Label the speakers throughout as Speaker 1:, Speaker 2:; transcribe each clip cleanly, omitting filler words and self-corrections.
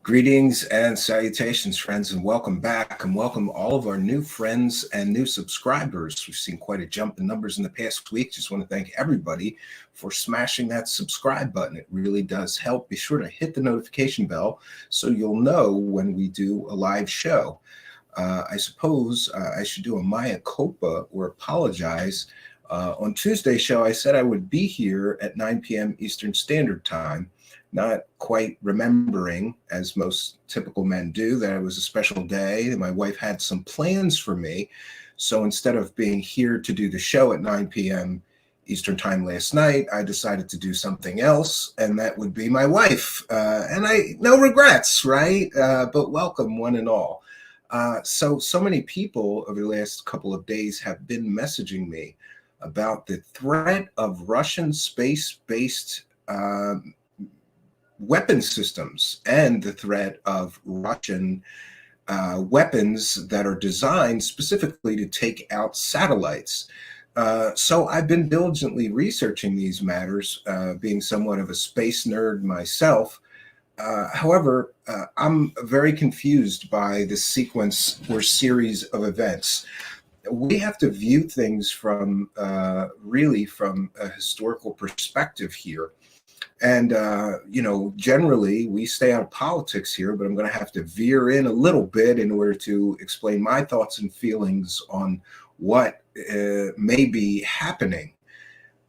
Speaker 1: Greetings and salutations, friends, and welcome back, and welcome all of our new friends and new subscribers. We've seen quite a jump in numbers in the past week. Just want to thank everybody for smashing that subscribe button. It really does help. Be sure to hit the notification bell so you'll know when we do a live show. I suppose I should do a mea culpa or apologize. On Tuesday's show, I said I would be here at 9 p.m. Eastern Standard Time. Not quite remembering, as most typical men do, that it was a special day. My wife had some plans for me. So instead of being here to do the show at 9 p.m. Eastern Time last night, I decided to do something else, and that would be my wife. No regrets, right? But welcome, one and all. So many people over the last couple of days have been messaging me about the threat of Russian space-based weapon systems and the threat of Russian weapons that are designed specifically to take out satellites. So I've been diligently researching these matters, being somewhat of a space nerd myself. However, I'm very confused by this sequence or series of events. We have to view things from really from a historical perspective here. And, generally we stay out of politics here, but I'm going to have to veer in a little bit in order to explain my thoughts and feelings on what may be happening.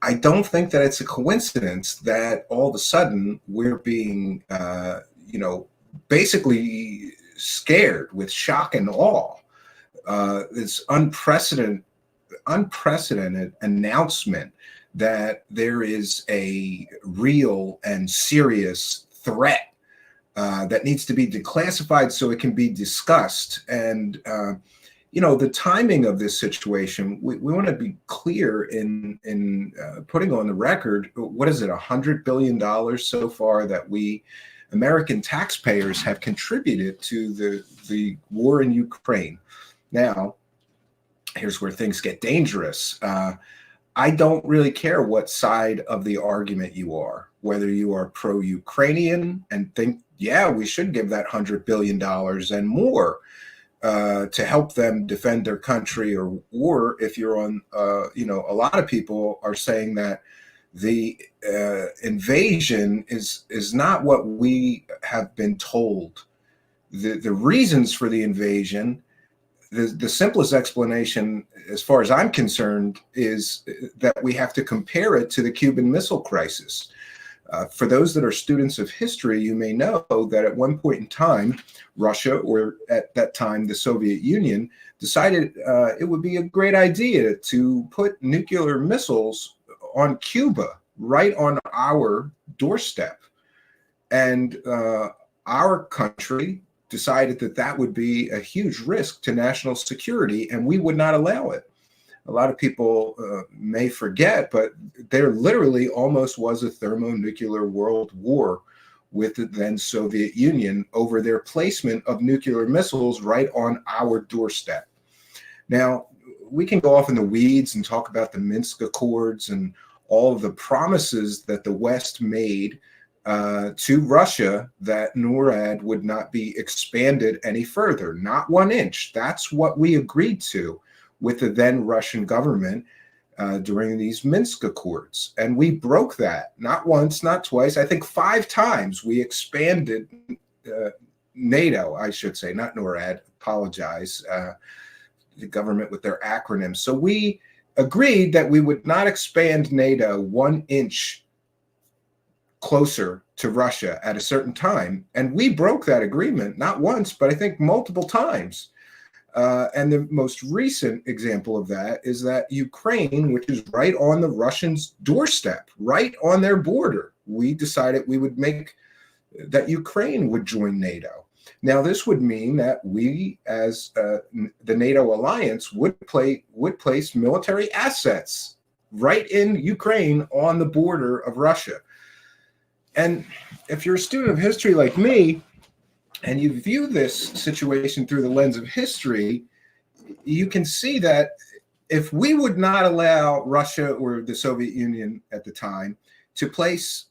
Speaker 1: I don't think that it's a coincidence that all of a sudden we're being, basically scared with shock and awe. This unprecedented announcement that there is a real and serious threat that needs to be declassified so it can be discussed. And, the timing of this situation, we want to be clear in putting on the record, what is it, $100 billion so far that we American taxpayers have contributed to the war in Ukraine. Now, here's where things get dangerous. I don't really care what side of the argument you are, whether you are pro-Ukrainian and think, yeah, we should give that $100 billion and more to help them defend their country, or if you're on, a lot of people are saying that the invasion is not what we have been told. The reasons for the invasion, the simplest explanation, as far as I'm concerned, is that we have to compare it to the Cuban Missile Crisis. For those that are students of history, you may know that at one point in time, Russia, or at that time the Soviet Union, decided it would be a great idea to put nuclear missiles on Cuba, right on our doorstep. And our country decided that that would be a huge risk to national security, and we would not allow it. A lot of people may forget, but there literally almost was a thermonuclear world war with the then Soviet Union over their placement of nuclear missiles right on our doorstep. Now, we can go off in the weeds and talk about the Minsk Accords and all of the promises that the West made to Russia that NORAD would not be expanded any further, not 1 inch. That's what we agreed to with the then Russian government during these Minsk Accords. And we broke that, not once, not twice, I think 5 times. We expanded NATO, I should say, not NORAD, apologize, the government with their acronyms. So we agreed that we would not expand NATO 1 inch closer to Russia at a certain time. And we broke that agreement, not once, but I think multiple times. And the most recent example of that is that Ukraine, which is right on the Russians' doorstep, right on their border, we decided we would make that Ukraine would join NATO. Now, this would mean that we, as the NATO alliance, would place military assets right in Ukraine on the border of Russia. And if you're a student of history like me, and you view this situation through the lens of history, you can see that if we would not allow Russia or the Soviet Union at the time to place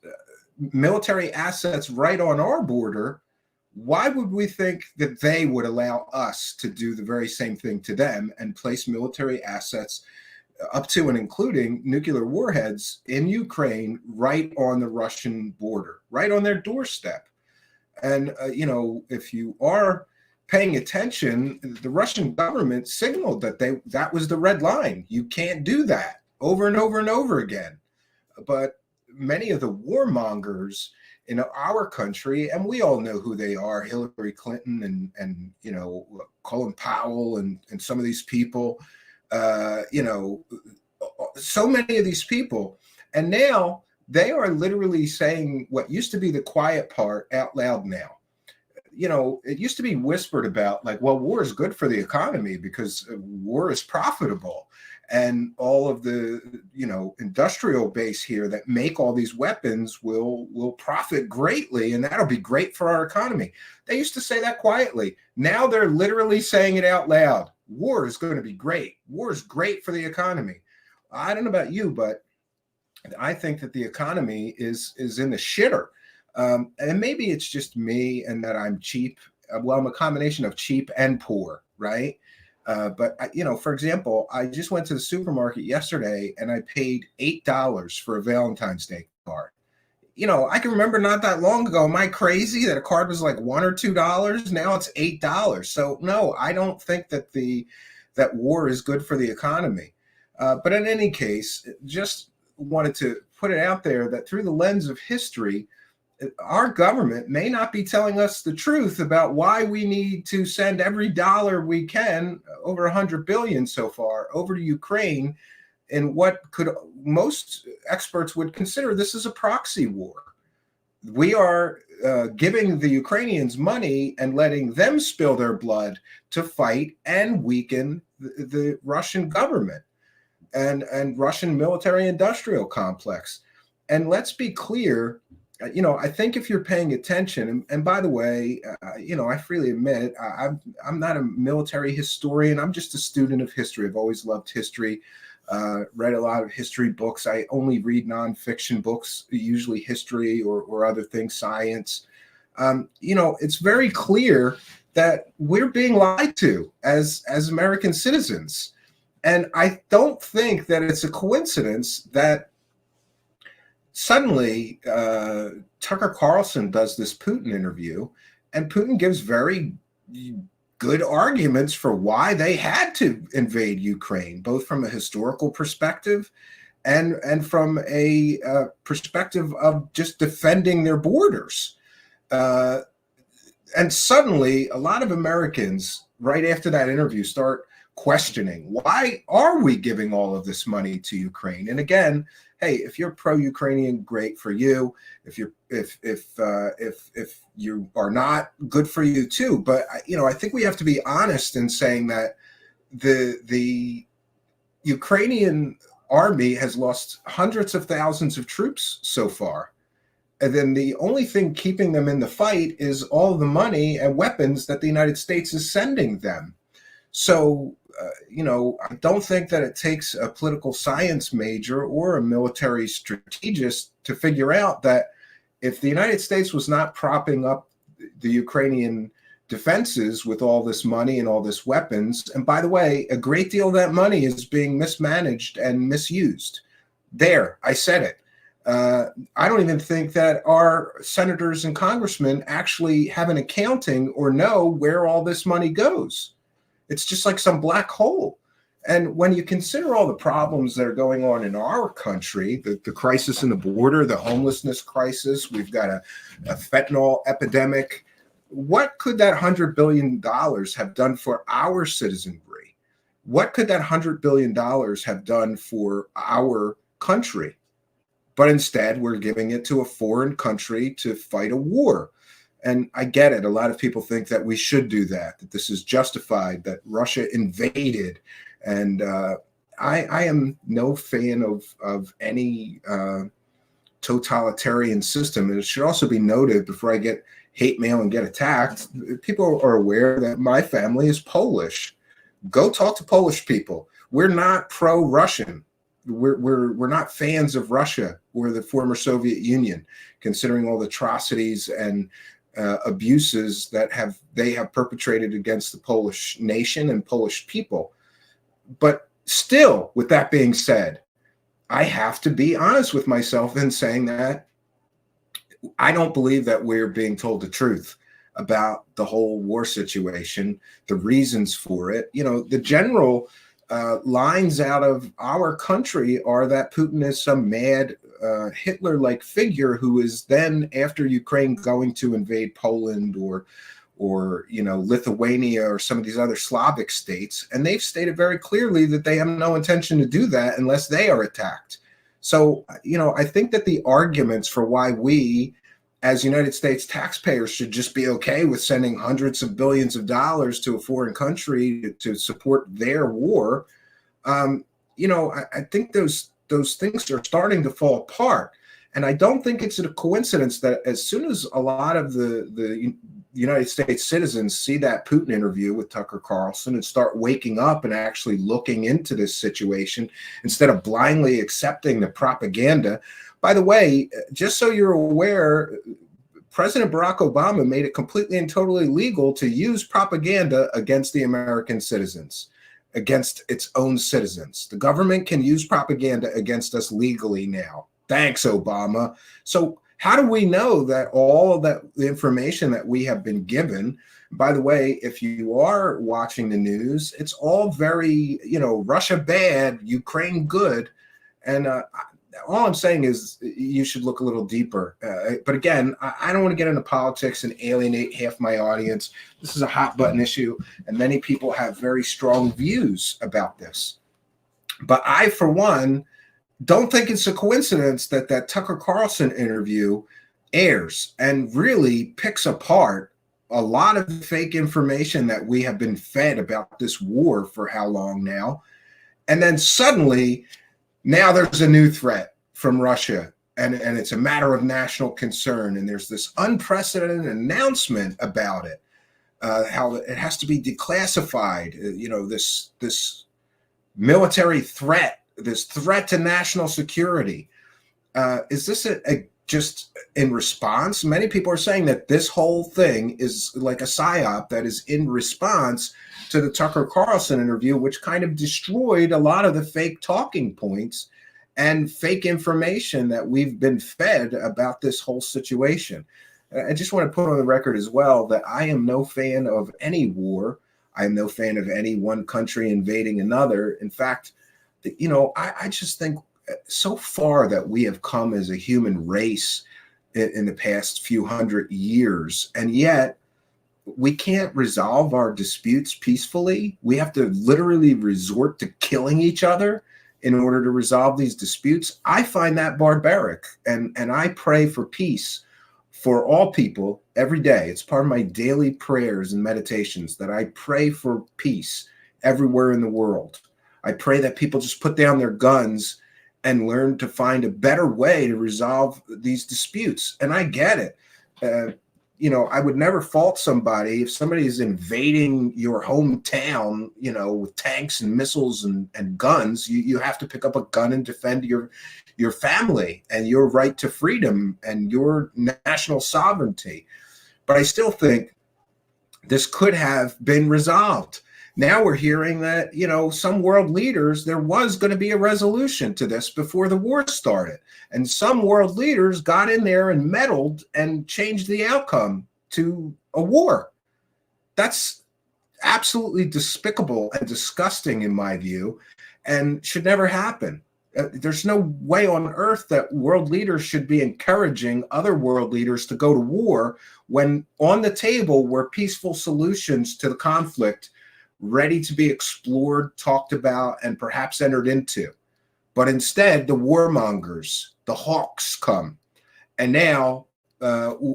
Speaker 1: military assets right on our border, Why would we think that they would allow us to do the very same thing to them and place military assets up to and including nuclear warheads in Ukraine right on the Russian border, right on their doorstep? And, if you are paying attention, the Russian government signaled that that was the red line. You can't do that, over and over and over again. But many of the warmongers in our country, and we all know who they are, Hillary Clinton and Colin Powell and some of these people, so many of these people. And now they are literally saying what used to be the quiet part out loud now. It used to be whispered about, like, well, war is good for the economy because war is profitable. And all of the, industrial base here that make all these weapons will profit greatly, and that'll be great for our economy. They used to say that quietly. Now they're literally saying it out loud. War is going to be great. War is great for the economy. I don't know about you, but I think that the economy is in the shitter. And maybe it's just me and that I'm cheap. Well, I'm a combination of cheap and poor, right? But for example, I just went to the supermarket yesterday and I paid $8 for a Valentine's Day card. I can remember not that long ago. Am I crazy that a card was like $1 or $2? Now it's $8. So no, I don't think that that war is good for the economy. But in any case, just wanted to put it out there that through the lens of history, our government may not be telling us the truth about why we need to send every dollar we can, over 100 billion so far, over to Ukraine, in what could most experts would consider this is a proxy war. We are giving the Ukrainians money and letting them spill their blood to fight and weaken the Russian government and Russian military industrial complex. And let's be clear, I think if you're paying attention, and by the way, I freely admit, I'm not a military historian. I'm just a student of history. I've always loved history, read a lot of history books. I only read nonfiction books, usually history or other things, science. It's very clear that we're being lied to as American citizens. And I don't think that it's a coincidence that suddenly Tucker Carlson does this Putin interview, and Putin gives very good arguments for why they had to invade Ukraine, both from a historical perspective and from a perspective of just defending their borders. And suddenly, a lot of Americans, right after that interview, start questioning, why are we giving all of this money to Ukraine? And again, hey, if you're pro-Ukrainian, great for you. If you are not, good for you too. But I think we have to be honest in saying that the Ukrainian army has lost hundreds of thousands of troops so far. And then the only thing keeping them in the fight is all the money and weapons that the United States is sending them. So, I don't think that it takes a political science major or a military strategist to figure out that if the United States was not propping up the Ukrainian defenses with all this money and all this weapons, and by the way, a great deal of that money is being mismanaged and misused. There, I said it. I don't even think that our senators and congressmen actually have an accounting or know where all this money goes. It's just like some black hole. And when you consider all the problems that are going on in our country, the crisis in the border, the homelessness crisis, we've got a fentanyl epidemic. What could that $100 billion have done for our citizenry? What could that $100 billion have done for our country? But instead, we're giving it to a foreign country to fight a war. And I get it. A lot of people think that we should do that this is justified, that Russia invaded. And I am no fan of any totalitarian system. And it should also be noted, before I get hate mail and get attacked, people are aware that my family is Polish. Go talk to Polish people. We're not pro-Russian. We're not fans of Russia or the former Soviet Union, considering all the atrocities and abuses that they have perpetrated against the Polish nation and Polish people. But still, with that being said, I have to be honest with myself in saying that I don't believe that we're being told the truth about the whole war situation, the reasons for it. You know, the general lines out of our country are that Putin is some mad Hitler-like figure who is then, after Ukraine, going to invade Poland or you know, Lithuania or some of these other Slavic states, and they've stated very clearly that they have no intention to do that unless they are attacked. So, you know, I think that the arguments for why we, as United States taxpayers, should just be okay with sending hundreds of billions of dollars to a foreign country to support their war, you know, I think those things are starting to fall apart. And I don't think it's a coincidence that as soon as a lot of the United States citizens see that Putin interview with Tucker Carlson and start waking up and actually looking into this situation instead of blindly accepting the propaganda. By the way, just so you're aware, President Barack Obama made it completely and totally legal to use propaganda against the American citizens, against its own citizens. The government can use propaganda against us legally now. Thanks, Obama. So how do we know that all of that the information that we have been given, by the way, if you are watching the news, it's all very, you know, Russia bad, Ukraine good. And all I'm saying is you should look a little deeper. But again, I don't want to get into politics and alienate half my audience. This is a hot button issue, and many people have very strong views about this. But I, for one, don't think it's a coincidence that that Tucker Carlson interview airs and really picks apart a lot of fake information that we have been fed about this war for how long now. And then suddenly, now there's a new threat from Russia, and it's a matter of national concern. And there's this unprecedented announcement about it, how it has to be declassified, you know, this military threat, this threat to national security. Is this just in response? Many people are saying that this whole thing is like a psyop that is in response to the Tucker Carlson interview, which kind of destroyed a lot of the fake talking points and fake information that we've been fed about this whole situation. I just want to put on the record as well that I am no fan of any war. I am no fan of any one country invading another. In fact, you know, I just think so far that we have come as a human race in the past few hundred years, and yet we can't resolve our disputes peacefully. We have to literally resort to killing each other in order to resolve these disputes. I find that barbaric, and I pray for peace for all people every day. It's part of my daily prayers and meditations that I pray for peace everywhere in the world. I pray that people just put down their guns and learn to find a better way to resolve these disputes. And I get it. You know, I would never fault somebody if somebody is invading your hometown, you know, with tanks and missiles and guns. You have to pick up a gun and defend your family and your right to freedom and your national sovereignty. But I still think this could have been resolved. Now we're hearing that, you know, some world leaders, there was going to be a resolution to this before the war started. And some world leaders got in there and meddled and changed the outcome to a war. That's absolutely despicable and disgusting in my view, and should never happen. There's no way on earth that world leaders should be encouraging other world leaders to go to war when on the table were peaceful solutions to the conflict ready to be explored, talked about, and perhaps entered into. But instead, the warmongers, the hawks come. And now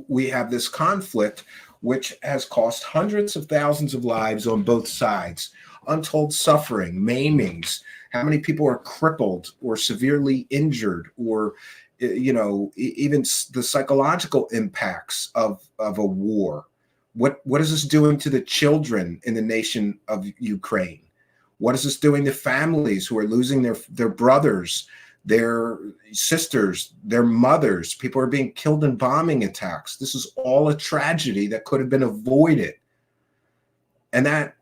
Speaker 1: we have this conflict, which has cost hundreds of thousands of lives on both sides, untold suffering, maimings. How many people are crippled or severely injured, or, you know, even the psychological impacts of a war. What is this doing to the children in the nation of Ukraine? What is this doing to families who are losing their brothers, their sisters, their mothers. People are being killed in bombing attacks. This is all a tragedy that could have been avoided. And that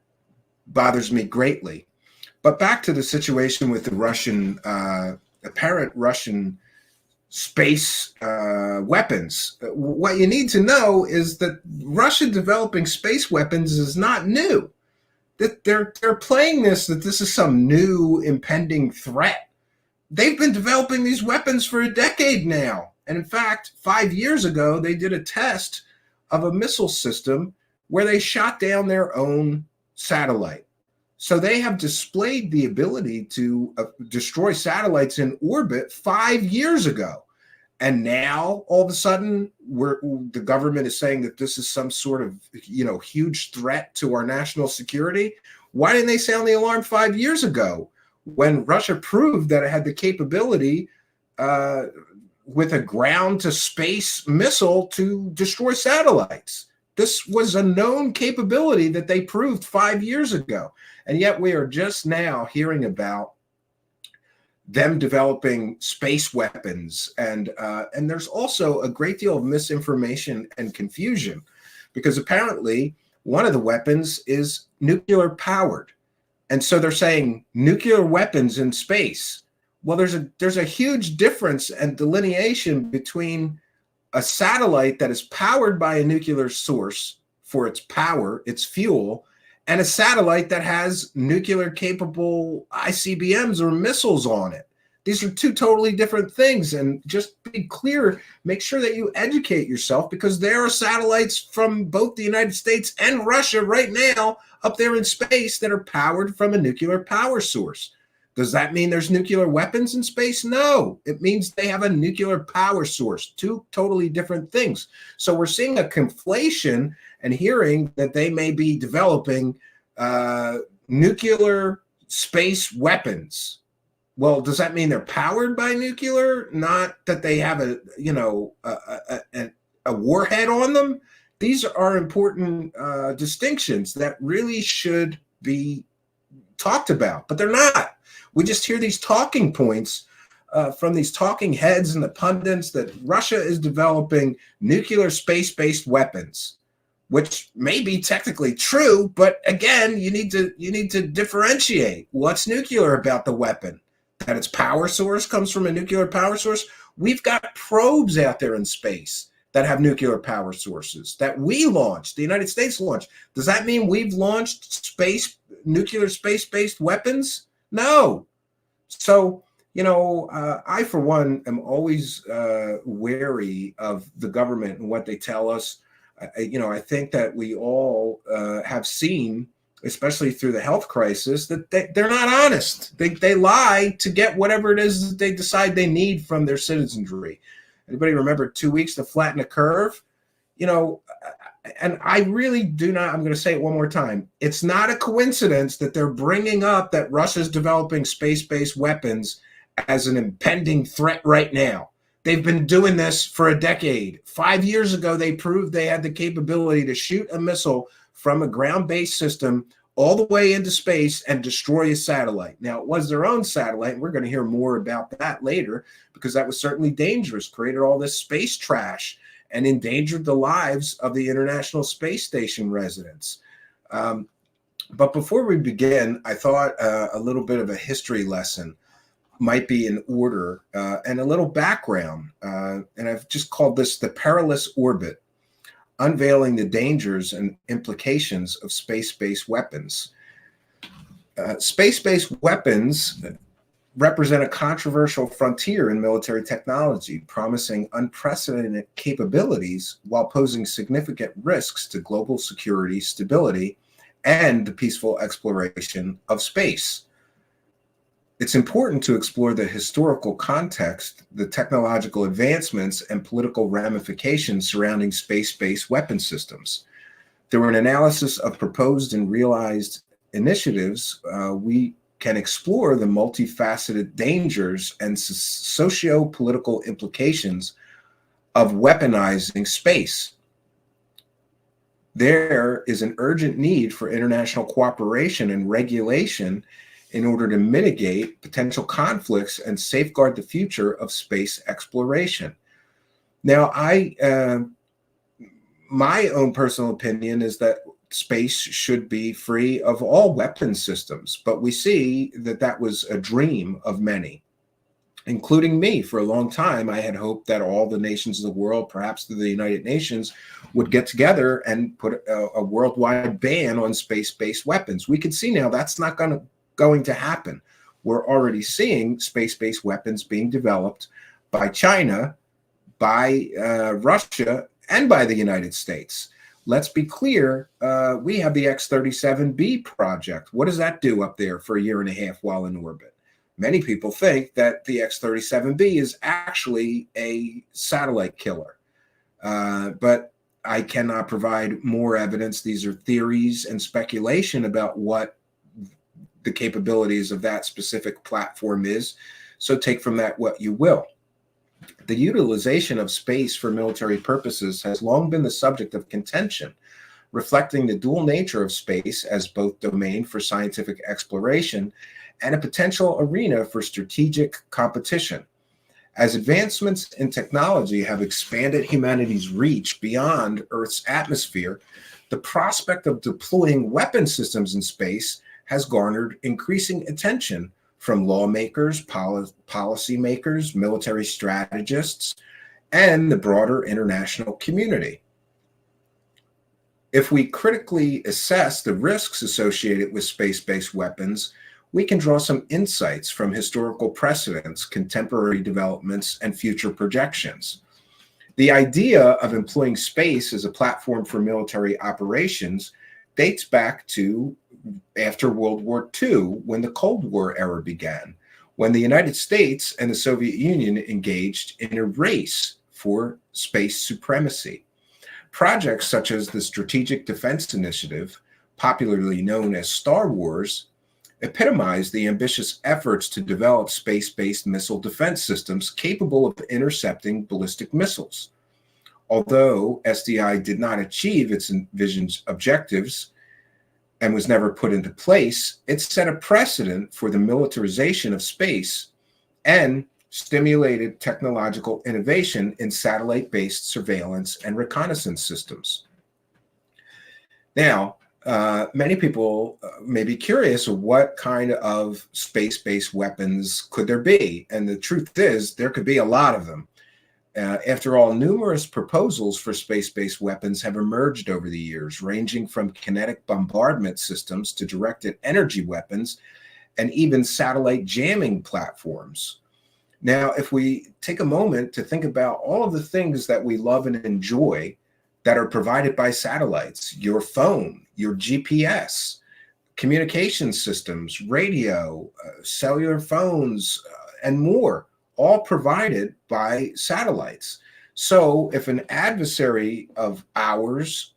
Speaker 1: bothers me greatly. But back to the situation with the Russian, apparent Russian space weapons. What you need to know is that Russia developing space weapons is not new. That they're playing this, that this is some new impending threat. They've been developing these weapons for a decade now. And in fact, 5 years ago, they did a test of a missile system where they shot down their own satellite. So they have displayed the ability to destroy satellites in orbit 5 years ago. And now all of a sudden the government is saying that this is some sort of, huge threat to our national security. Why didn't they sound the alarm 5 years ago when Russia proved that it had the capability with a ground to space missile to destroy satellites? This was a known capability that they proved 5 years ago. And yet we are just now hearing about them developing space weapons. And there's also a great deal of misinformation and confusion, because apparently one of the weapons is nuclear powered. And so they're saying nuclear weapons in space. Well, there's a huge difference and delineation between a satellite that is powered by a nuclear source for its power, its fuel, and a satellite that has nuclear capable ICBMs or missiles on it. These are two totally different things. And just be clear, make sure that you educate yourself, because there are satellites from both the United States and Russia right now up there in space that are powered from a nuclear power source. Does that mean there's nuclear weapons in space? No, it means they have a nuclear power source, two totally different things. So we're seeing a conflation and hearing that they may be developing nuclear space weapons. Well, does that mean they're powered by nuclear? Not that they have a warhead on them? These are important distinctions that really should be talked about, but they're not. We just hear these talking points from these talking heads and the pundits that Russia is developing nuclear space-based weapons, which may be technically true, but again, you need to differentiate what's nuclear about the weapon. That its power source comes from a nuclear power source. We've got probes out there in space that have nuclear power sources that we launched, the United States launched. Does that mean we've launched nuclear space-based weapons? No. So, I, for one, am always wary of the government and what they tell us. I think that we all have seen, especially through the health crisis, that they're not honest. They lie to get whatever it is that they decide they need from their citizenry. Anybody remember 2 weeks to flatten a curve? And I really do not, I'm going to say it one more time. It's not a coincidence that they're bringing up that Russia's developing space-based weapons as an impending threat right now. They've been doing this for a decade. 5 years ago, they proved they had the capability to shoot a missile from a ground-based system all the way into space and destroy a satellite. Now, it was their own satellite, and we're going to hear more about that later, because that was certainly dangerous, created all this space trash, and endangered the lives of the International Space Station residents. But before we begin, I thought a little bit of a history lesson might be in order, and a little background. And I've just called this The Perilous Orbit, Unveiling the Dangers and Implications of Space-Based Weapons. Space-based weapons represent a controversial frontier in military technology, promising unprecedented capabilities while posing significant risks to global security, stability, and the peaceful exploration of space. It's important to explore the historical context, the technological advancements, and political ramifications surrounding space-based weapon systems. Through an analysis of proposed and realized initiatives, we can explore the multifaceted dangers and socio-political implications of weaponizing space. There is an urgent need for international cooperation and regulation in order to mitigate potential conflicts and safeguard the future of space exploration. Now, my own personal opinion is that space should be free of all weapon systems, but we see that that was a dream of many, including me. For a long time, I had hoped that all the nations of the world, perhaps the United Nations, would get together and put a worldwide ban on space-based weapons. We can see now that's not going to happen. We're already seeing space-based weapons being developed by China, by Russia, and by the United States. Let's be clear, we have the X-37B project. What does that do up there for a year and a half while in orbit? Many people think that the X-37B is actually a satellite killer, but I cannot provide more evidence. These are theories and speculation about what the capabilities of that specific platform is, so take from that what you will. The utilization of space for military purposes has long been the subject of contention, reflecting the dual nature of space as both domain for scientific exploration and a potential arena for strategic competition. As advancements in technology have expanded humanity's reach beyond Earth's atmosphere, the prospect of deploying weapon systems in space has garnered increasing attention from lawmakers, policymakers, military strategists, and the broader international community. If we critically assess the risks associated with space-based weapons, we can draw some insights from historical precedents, contemporary developments, and future projections. The idea of employing space as a platform for military operations dates back to after World War II, when the Cold War era began, when the United States and the Soviet Union engaged in a race for space supremacy. Projects such as the Strategic Defense Initiative, popularly known as Star Wars, epitomized the ambitious efforts to develop space-based missile defense systems capable of intercepting ballistic missiles. Although SDI did not achieve its envisioned objectives and was never put into place, it set a precedent for the militarization of space and stimulated technological innovation in satellite-based surveillance and reconnaissance systems. Now, many people may be curious of what kind of space-based weapons could there be, and the truth is there could be a lot of them. After all, numerous proposals for space-based weapons have emerged over the years, ranging from kinetic bombardment systems to directed energy weapons and even satellite jamming platforms. Now, if we take a moment to think about all of the things that we love and enjoy that are provided by satellites, your phone, your GPS, communication systems, radio, cellular phones, and more, all provided by satellites. So if an adversary of ours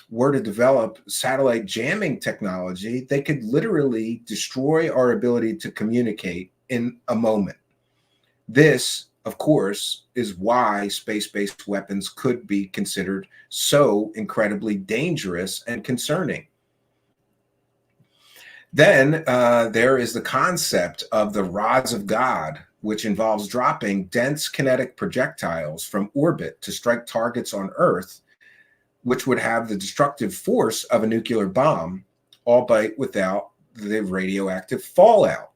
Speaker 1: were to develop satellite jamming technology, they could literally destroy our ability to communicate in a moment. This, of course, is why space-based weapons could be considered so incredibly dangerous and concerning. Then there is the concept of the rods of God, which involves dropping dense kinetic projectiles from orbit to strike targets on Earth, which would have the destructive force of a nuclear bomb, albeit without the radioactive fallout.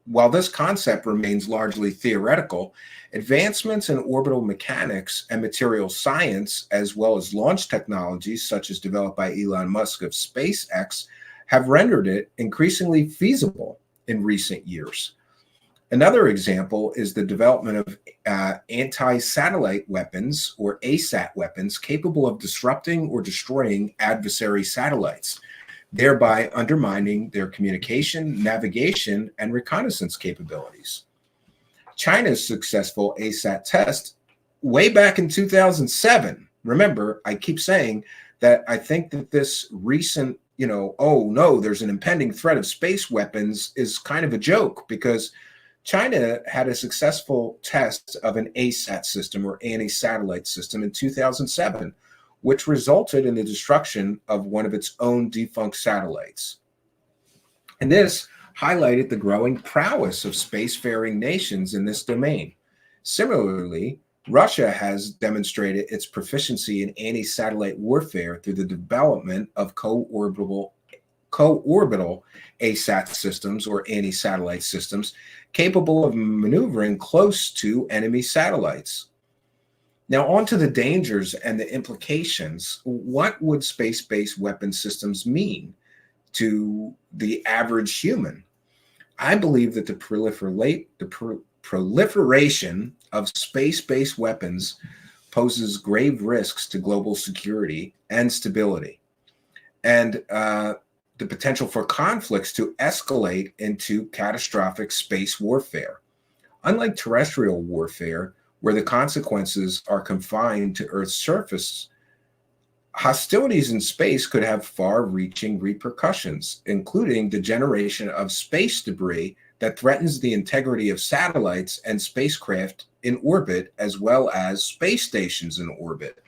Speaker 1: While this concept remains largely theoretical, advancements in orbital mechanics and material science, as well as launch technologies such as developed by Elon Musk of SpaceX, have rendered it increasingly feasible in recent years. Another example is the development of anti-satellite weapons, or ASAT weapons, capable of disrupting or destroying adversary satellites, thereby undermining their communication, navigation, and reconnaissance capabilities. China's successful ASAT test way back in 2007. Remember, I keep saying that I think that this recent, oh no, there's an impending threat of space weapons is kind of a joke, because China had a successful test of an ASAT system, or anti-satellite system, in 2007, which resulted in the destruction of one of its own defunct satellites. And this highlighted the growing prowess of spacefaring nations in this domain. Similarly, Russia has demonstrated its proficiency in anti-satellite warfare through the development of co-orbital ASAT systems or anti-satellite systems capable of maneuvering close to enemy satellites. Now, on to the dangers and the implications. What would space-based weapon systems mean to the average human? I believe that the proliferation of space-based weapons poses grave risks to global security and stability, and the potential for conflicts to escalate into catastrophic space warfare. Unlike terrestrial warfare, where the consequences are confined to Earth's surface, hostilities in space could have far-reaching repercussions, including the generation of space debris that threatens the integrity of satellites and spacecraft in orbit, as well as space stations in orbit.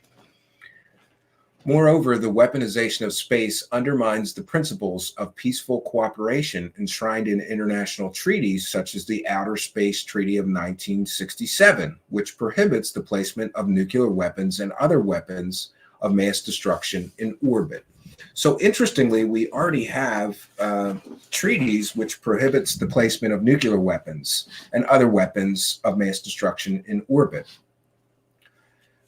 Speaker 1: Moreover, the weaponization of space undermines the principles of peaceful cooperation enshrined in international treaties such as the Outer Space Treaty of 1967, which prohibits the placement of nuclear weapons and other weapons of mass destruction in orbit. So interestingly, we already have treaties which prohibits the placement of nuclear weapons and other weapons of mass destruction in orbit.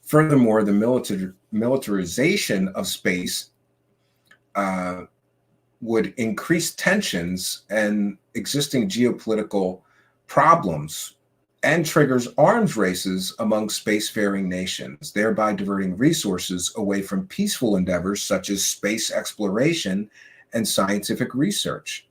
Speaker 1: Furthermore, the militarization of space would increase tensions and existing geopolitical problems and triggers arms races among spacefaring nations, thereby diverting resources away from peaceful endeavors such as space exploration and scientific research.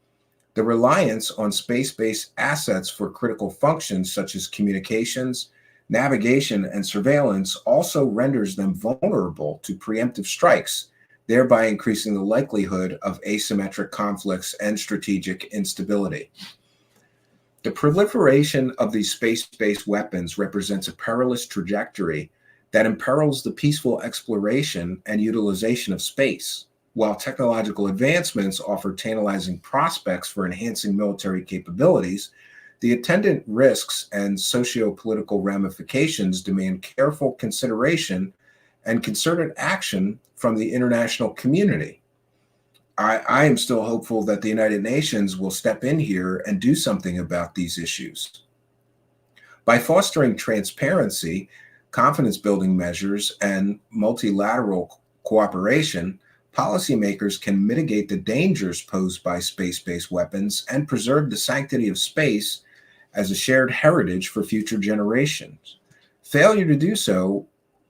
Speaker 1: The reliance on space-based assets for critical functions such as communications, navigation, and surveillance also renders them vulnerable to preemptive strikes, thereby increasing the likelihood of asymmetric conflicts and strategic instability. The proliferation of these space-based weapons represents a perilous trajectory that imperils the peaceful exploration and utilization of space. While technological advancements offer tantalizing prospects for enhancing military capabilities, the attendant risks and socio-political ramifications demand careful consideration and concerted action from the international community. I am still hopeful that the United Nations will step in here and do something about these issues. By fostering transparency, confidence-building measures, and multilateral cooperation, policymakers can mitigate the dangers posed by space-based weapons and preserve the sanctity of space as a shared heritage for future generations. Failure to do so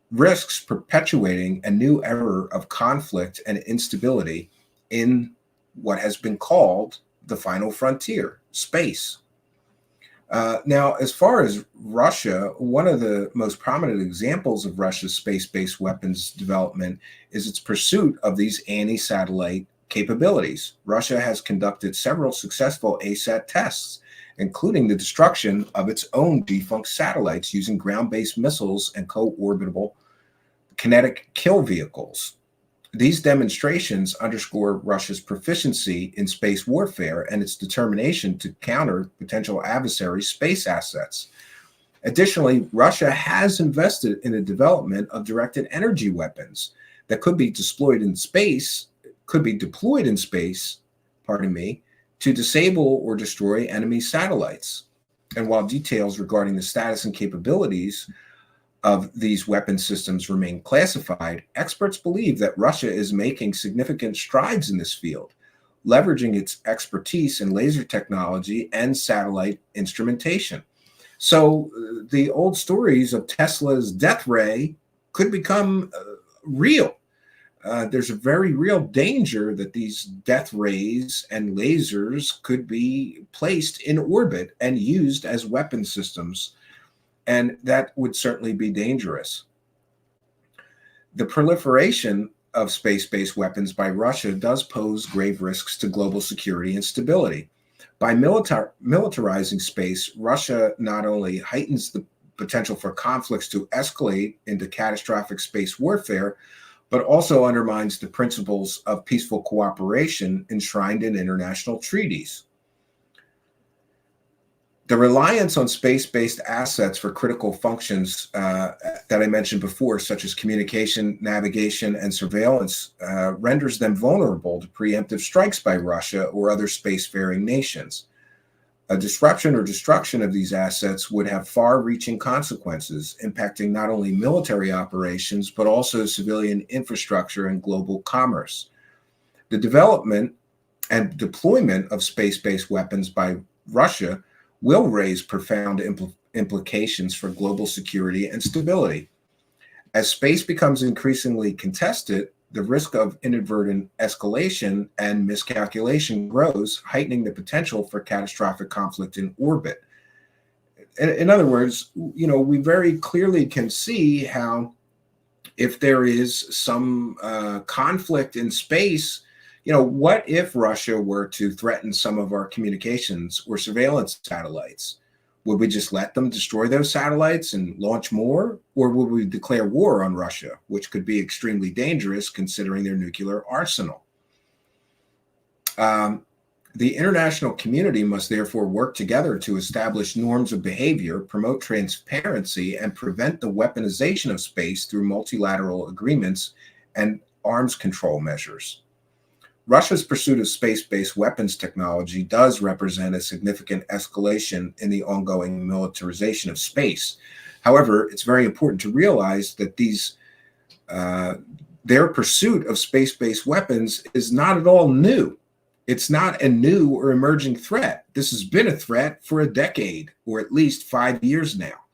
Speaker 1: risks perpetuating a new era of conflict and instability in what has been called the final frontier, space. Now, as far as Russia, one of the most prominent examples of Russia's space-based weapons development is its pursuit of these anti-satellite capabilities. Russia has conducted several successful ASAT tests, including the destruction of its own defunct satellites using ground-based missiles and co-orbital kinetic kill vehicles. These demonstrations underscore Russia's proficiency in space warfare and its determination to counter potential adversary space assets. Additionally, Russia has invested in the development of directed energy weapons that could be deployed in space, to disable or destroy enemy satellites. And while details regarding the status and capabilities of these weapon systems remain classified, experts believe that Russia is making significant strides in this field, leveraging its expertise in laser technology and satellite instrumentation. So the old stories of Tesla's death ray could become real. There's a very real danger that these death rays and lasers could be placed in orbit and used as weapon systems, and that would certainly be dangerous. The proliferation of space-based weapons by Russia does pose grave risks to global security and stability. By militarizing space, Russia not only heightens the potential for conflicts to escalate into catastrophic space warfare, but also undermines the principles of peaceful cooperation enshrined in international treaties. The reliance on space-based assets for critical functions that I mentioned before, such as communication, navigation, and surveillance, renders them vulnerable to preemptive strikes by Russia or other spacefaring nations. A disruption or destruction of these assets would have far-reaching consequences, impacting not only military operations, but also civilian infrastructure and global commerce. The development and deployment of space-based weapons by Russia will raise profound implications for global security and stability. As space becomes increasingly contested, the risk of inadvertent escalation and miscalculation grows, heightening the potential for catastrophic conflict in orbit. In other words, we very clearly can see how if there is some conflict in space, what if Russia were to threaten some of our communications or surveillance satellites? Would we just let them destroy those satellites and launch more? Or would we declare war on Russia, which could be extremely dangerous considering their nuclear arsenal? The international community must therefore work together to establish norms of behavior, promote transparency, and prevent the weaponization of space through multilateral agreements and arms control measures. Russia's pursuit of space-based weapons technology does represent a significant escalation in the ongoing militarization of space. However, it's very important to realize that their pursuit of space-based weapons is not at all new. It's not a new or emerging threat. This has been a threat for a decade, or at least 5 years now.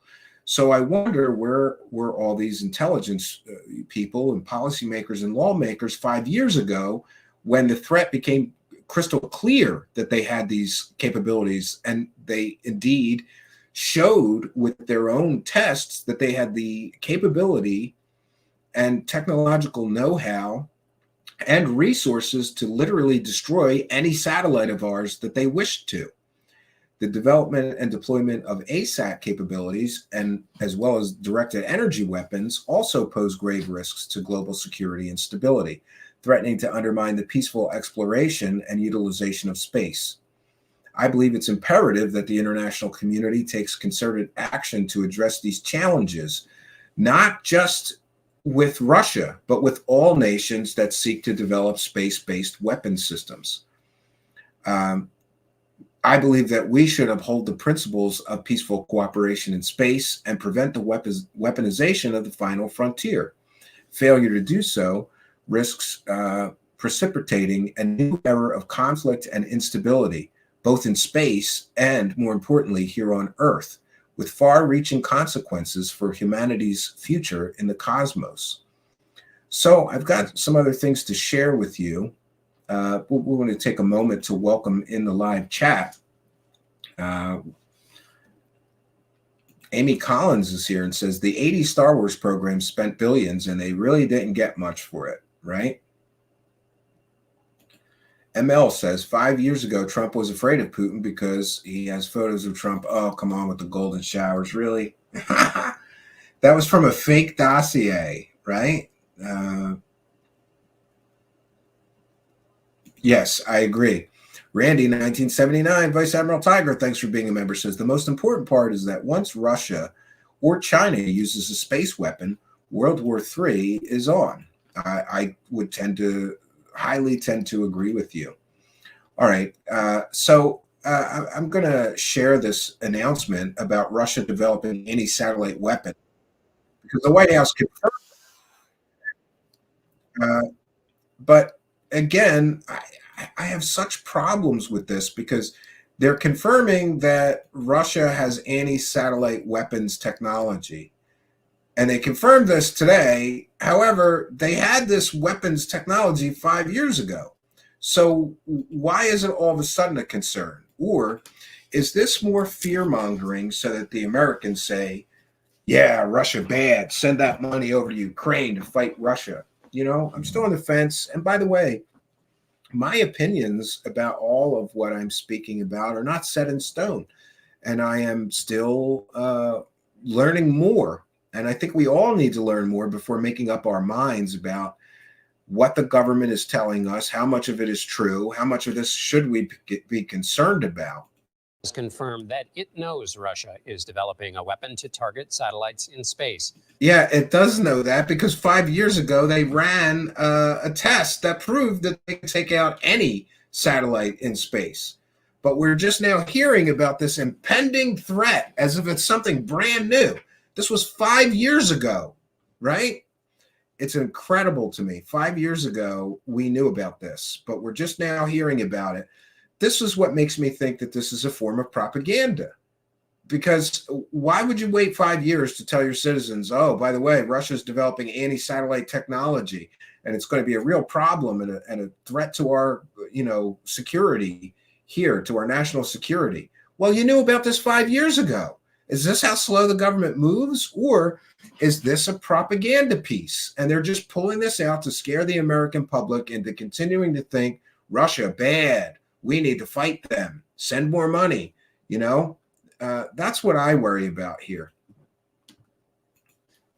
Speaker 1: So I wonder where were all these intelligence people and policymakers and lawmakers 5 years ago when the threat became crystal clear that they had these capabilities, and they indeed showed with their own tests that they had the capability and technological know-how and resources to literally destroy any satellite of ours that they wished to. The development and deployment of ASAT capabilities, and as well as directed energy weapons, also pose grave risks to global security and stability, threatening to undermine the peaceful exploration and utilization of space. I believe it's imperative that the international community takes concerted action to address these challenges, not just with Russia, but with all nations that seek to develop space-based weapon systems. I believe that we should uphold the principles of peaceful cooperation in space and prevent the weaponization of the final frontier. Failure to do so risks precipitating a new era of conflict and instability, both in space and, more importantly, here on Earth, with far-reaching consequences for humanity's future in the cosmos. So I've got some other things to share with you. We're going to take a moment to welcome in the live chat. Amy Collins is here and says, the 80 Star Wars programs spent billions and they really didn't get much for it, right? ML says 5 years ago, Trump was afraid of Putin because he has photos of Trump. Oh, come on with the golden showers. Really? That was from a fake dossier, right? Yes, I agree. Randy, 1979, Vice Admiral Tiger, thanks for being a member, says the most important part is that once Russia or China uses a space weapon, World War III is on. I would highly tend to agree with you. All right, so I'm going to share this announcement about Russia developing any satellite weapon because the White House confirmed. But again, I have such problems with this because they're confirming that Russia has anti-satellite weapons technology. And they confirmed this today. However, they had this weapons technology 5 years ago. So why is it all of a sudden a concern? Or is this more fear-mongering so that the Americans say, yeah, Russia bad, send that money over to Ukraine to fight Russia? I'm still on the fence. And by the way, my opinions about all of what I'm speaking about are not set in stone. And I am still learning more. And I think we all need to learn more before making up our minds about what the government is telling us, how much of it is true, how much of this should we be concerned about.
Speaker 2: has confirmed that it knows Russia is developing a weapon to target satellites in space.
Speaker 1: Yeah, it does know that because 5 years ago they ran a test that proved that they could take out any satellite in space. But we're just now hearing about this impending threat as if it's something brand new. This was 5 years ago, right? It's incredible to me. 5 years ago, we knew about this, but we're just now hearing about it. This is what makes me think that this is a form of propaganda. Because why would you wait 5 years to tell your citizens, oh, by the way, Russia's developing anti-satellite technology, and it's going to be a real problem and a threat to our, security here, to our national security. Well, you knew about this 5 years ago. Is this how slow the government moves? Or is this a propaganda piece? And they're just pulling this out to scare the American public into continuing to think Russia, bad. We need to fight them. Send more money, That's what I worry about here.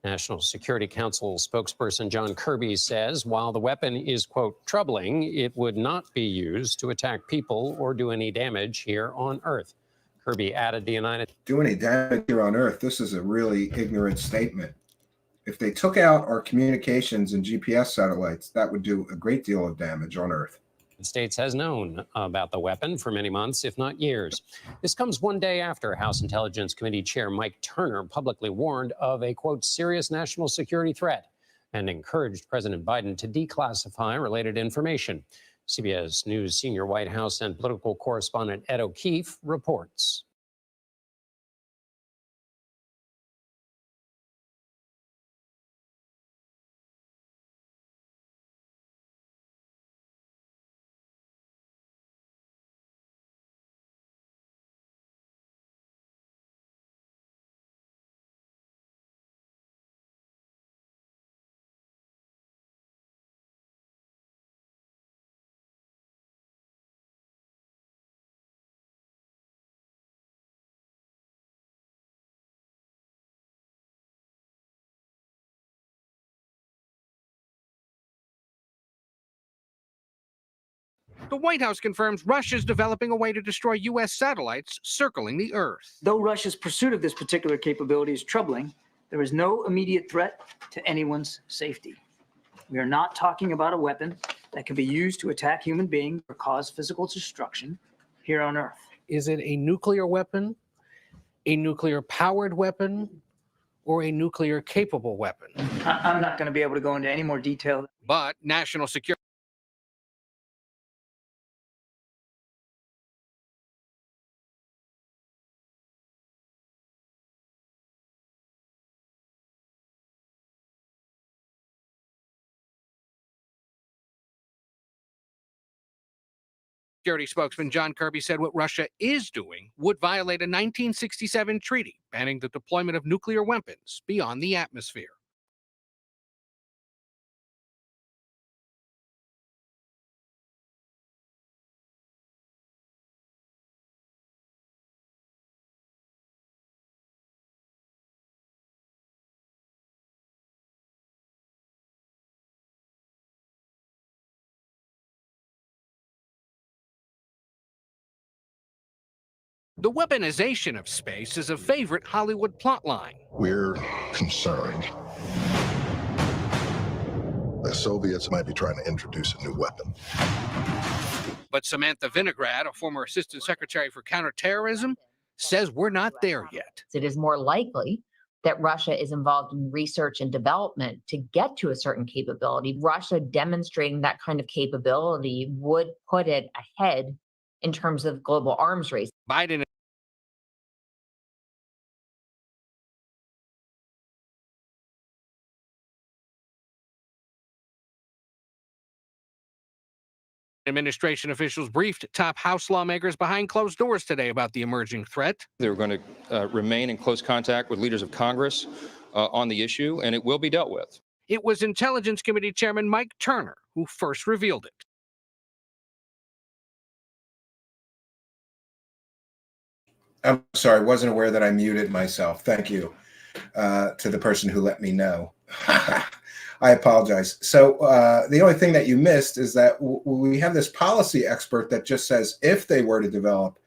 Speaker 2: National Security Council spokesperson John Kirby says while the weapon is, quote, troubling, it would not be used to attack people or do any damage here on Earth. Kirby added
Speaker 1: do any damage here on Earth. This is a really ignorant statement. If they took out our communications and GPS satellites, that would do a great deal of damage on Earth.
Speaker 2: The States has known about the weapon for many months, if not years. This comes one day after House Intelligence Committee Chair Mike Turner publicly warned of a, quote, serious national security threat and encouraged President Biden to declassify related information. CBS News senior White House and political correspondent Ed O'Keefe reports.
Speaker 3: The White House confirms Russia's developing a way to destroy U.S. satellites circling the Earth.
Speaker 4: Though Russia's pursuit of this particular capability is troubling, there is no immediate threat to anyone's safety. We are not talking about a weapon that can be used to attack human beings or cause physical destruction here on Earth.
Speaker 3: Is it a nuclear weapon, a nuclear-powered weapon, or a nuclear-capable weapon?
Speaker 4: I'm not going to be able to go into any more detail.
Speaker 3: But national security spokesman John Kirby said what Russia is doing would violate a 1967 treaty banning the deployment of nuclear weapons beyond the atmosphere. The weaponization of space is a favorite Hollywood plotline.
Speaker 5: We're concerned the Soviets might be trying to introduce a new weapon.
Speaker 3: But Samantha Vinograd, a former assistant secretary for counterterrorism, says we're not there yet.
Speaker 6: It is more likely that Russia is involved in research and development to get to a certain capability. Russia demonstrating that kind of capability would put it ahead in terms of global arms race.
Speaker 3: Biden administration officials briefed top House lawmakers behind closed doors today about the emerging threat.
Speaker 7: They're going to remain in close contact with leaders of Congress on the issue, and it will be dealt with.
Speaker 3: It was Intelligence Committee Chairman Mike Turner who first revealed it.
Speaker 1: I'm sorry, I wasn't aware that I muted myself. Thank you to the person who let me know. I apologize. So the only thing that you missed is that we have this policy expert that just says if they were to develop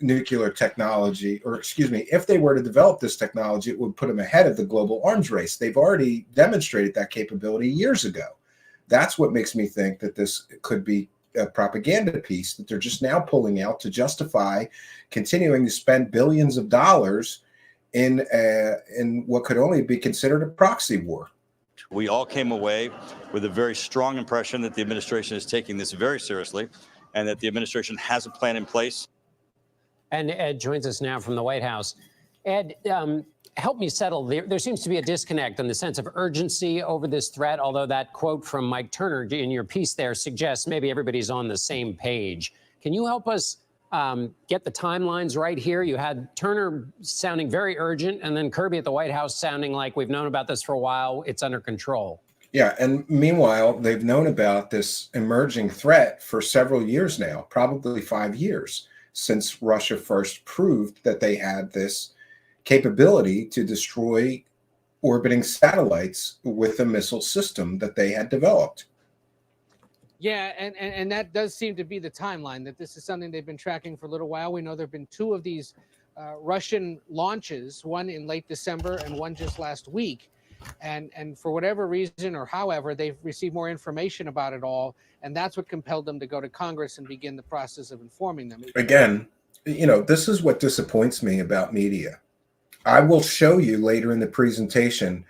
Speaker 1: nuclear technology, or excuse me, if they were to develop this technology, it would put them ahead of the global arms race. They've already demonstrated that capability years ago. That's what makes me think that this could be a propaganda piece that they're just now pulling out to justify continuing to spend billions of dollars in what could only be considered a proxy war.
Speaker 8: We all came away with a very strong impression that the administration is taking this very seriously and that the administration has a plan in place.
Speaker 2: And Ed joins us now from the White House. Ed, help me settle. There seems to be a disconnect in the sense of urgency over this threat, although that quote from Mike Turner in your piece there suggests maybe everybody's on the same page. Can you help us get the timelines right here? You had Turner sounding very urgent, and then Kirby at the White House sounding like we've known about this for a while, it's under control.
Speaker 1: Yeah, and meanwhile, they've known about this emerging threat for several years now, probably 5 years, since Russia first proved that they had this capability to destroy orbiting satellites with a missile system that they had developed.
Speaker 3: Yeah, and that does seem to be the timeline, that this is something they've been tracking for a little while. We know there have been 2 of these Russian launches, one in late December and one just last week. And for whatever reason or however, they've received more information about it all. And that's what compelled them to go to Congress and begin the process of informing them.
Speaker 1: Again, you know, this is what disappoints me about media. I will show you later in the presentation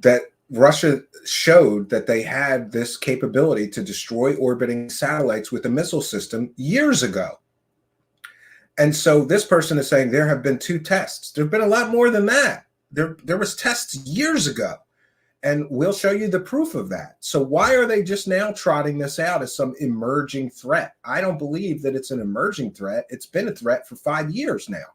Speaker 1: that Russia showed that they had this capability to destroy orbiting satellites with a missile system years ago. And so this person is saying there have been 2 tests. There have been a lot more than that. There was tests years ago, and we'll show you the proof of that. So why are they just now trotting this out as some emerging threat? I don't believe that it's an emerging threat. It's been a threat for 5 years now.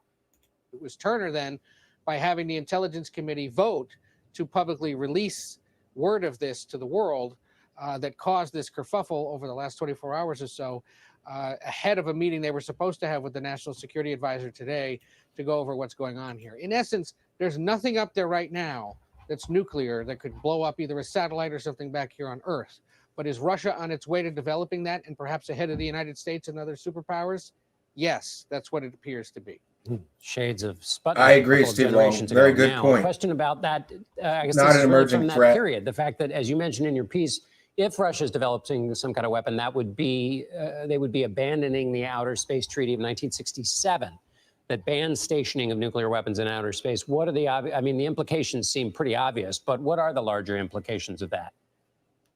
Speaker 3: It was Turner then, by having the Intelligence Committee vote to publicly release word of this to the world, that caused this kerfuffle over the last 24 hours or so, ahead of a meeting they were supposed to have with the National Security Advisor today to go over what's going on here. In essence, there's nothing up there right now that's nuclear that could blow up either a satellite or something back here on Earth. But is Russia on its way to developing that and perhaps ahead of the United States and other superpowers? Yes, that's what it appears to be.
Speaker 2: Shades of Sputnik.
Speaker 1: I agree, Steve Long. Very good point.
Speaker 2: Question about that. I guess
Speaker 1: Not
Speaker 2: this
Speaker 1: an
Speaker 2: is really
Speaker 1: emerging
Speaker 2: from that
Speaker 1: threat.
Speaker 2: period. The fact that, as you mentioned in your piece, if Russia is developing some kind of weapon, that would be they would be abandoning the Outer Space Treaty of 1967 that bans stationing of nuclear weapons in outer space. What are the I mean, the implications seem pretty obvious, but what are the larger implications of that?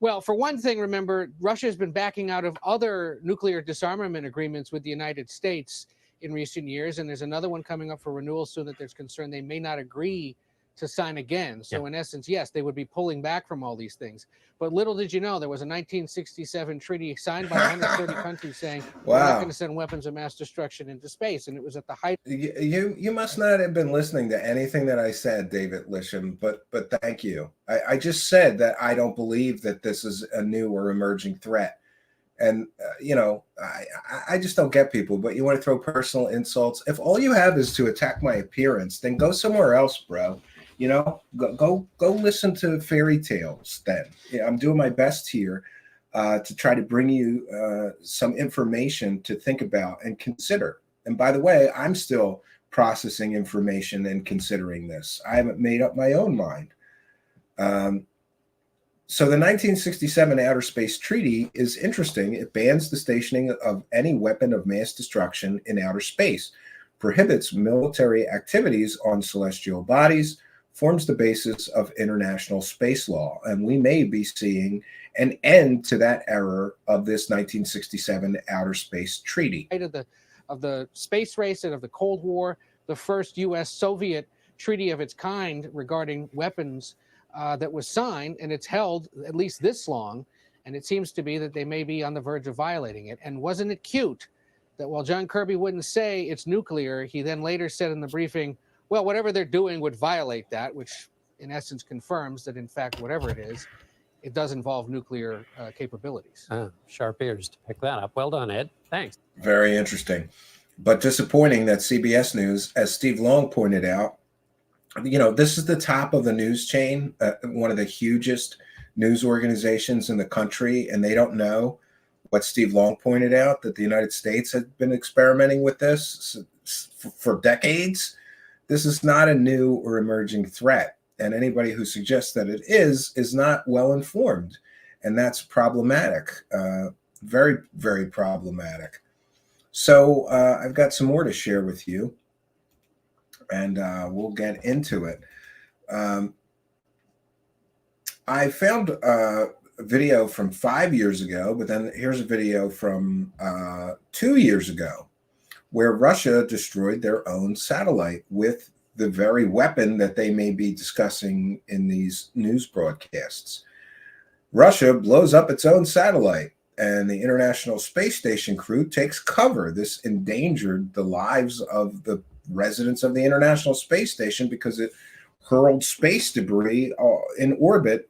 Speaker 3: Well, for one thing, remember, Russia has been backing out of other nuclear disarmament agreements with the United States in recent years, and there's another one coming up for renewal soon that there's concern they may not agree to sign again. So in essence, yes, they would be pulling back from all these things. But little did you know, there was a 1967 treaty signed by 130 countries saying we're not going to send weapons of mass destruction into space. And it was at the height.
Speaker 1: You must not have been listening to anything that I said, David Lisham, but thank you. I just said that I don't believe that this is a new or emerging threat. And, you know, I just don't get people, but you want to throw personal insults. If all you have is to attack my appearance, then go somewhere else, bro. You know, go listen to fairy tales then. Yeah, I'm doing my best here to try to bring you some information to think about and consider. And by the way, I'm still processing information and considering this. I haven't made up my own mind. So the 1967 Outer Space Treaty is interesting. It bans the stationing of any weapon of mass destruction in outer space, prohibits military activities on celestial bodies, forms the basis of international space law. And we may be seeing an end to that era of this 1967 Outer Space Treaty.
Speaker 3: Of the space race and of the Cold War, the first U.S.-Soviet treaty of its kind regarding weapons that was signed, and it's held at least this long, and it seems to be that they may be on the verge of violating it. And wasn't it cute that while John Kirby wouldn't say it's nuclear, he then later said in the briefing, well, whatever they're doing would violate that, which in essence confirms that, in fact, whatever it is, it does involve nuclear capabilities.
Speaker 2: Sharp ears to pick that up. Well done, Ed. Thanks.
Speaker 1: Very interesting, but disappointing that CBS News, as Steve Long pointed out, you know, this is the top of the news chain, one of the hugest news organizations in the country, and they don't know what Steve Long pointed out, that the United States had been experimenting with this for decades. This is not a new or emerging threat. And anybody who suggests that it is not well informed. And that's problematic, very, very problematic. So I've got some more to share with you, and we'll get into it. I found a video from 5 years ago, but then here's a video from 2 years ago, where Russia destroyed their own satellite with the very weapon that they may be discussing in these news broadcasts. Russia blows up its own satellite, and the International Space Station crew takes cover. This endangered the lives of the residents of the International Space Station because it hurled space debris in orbit,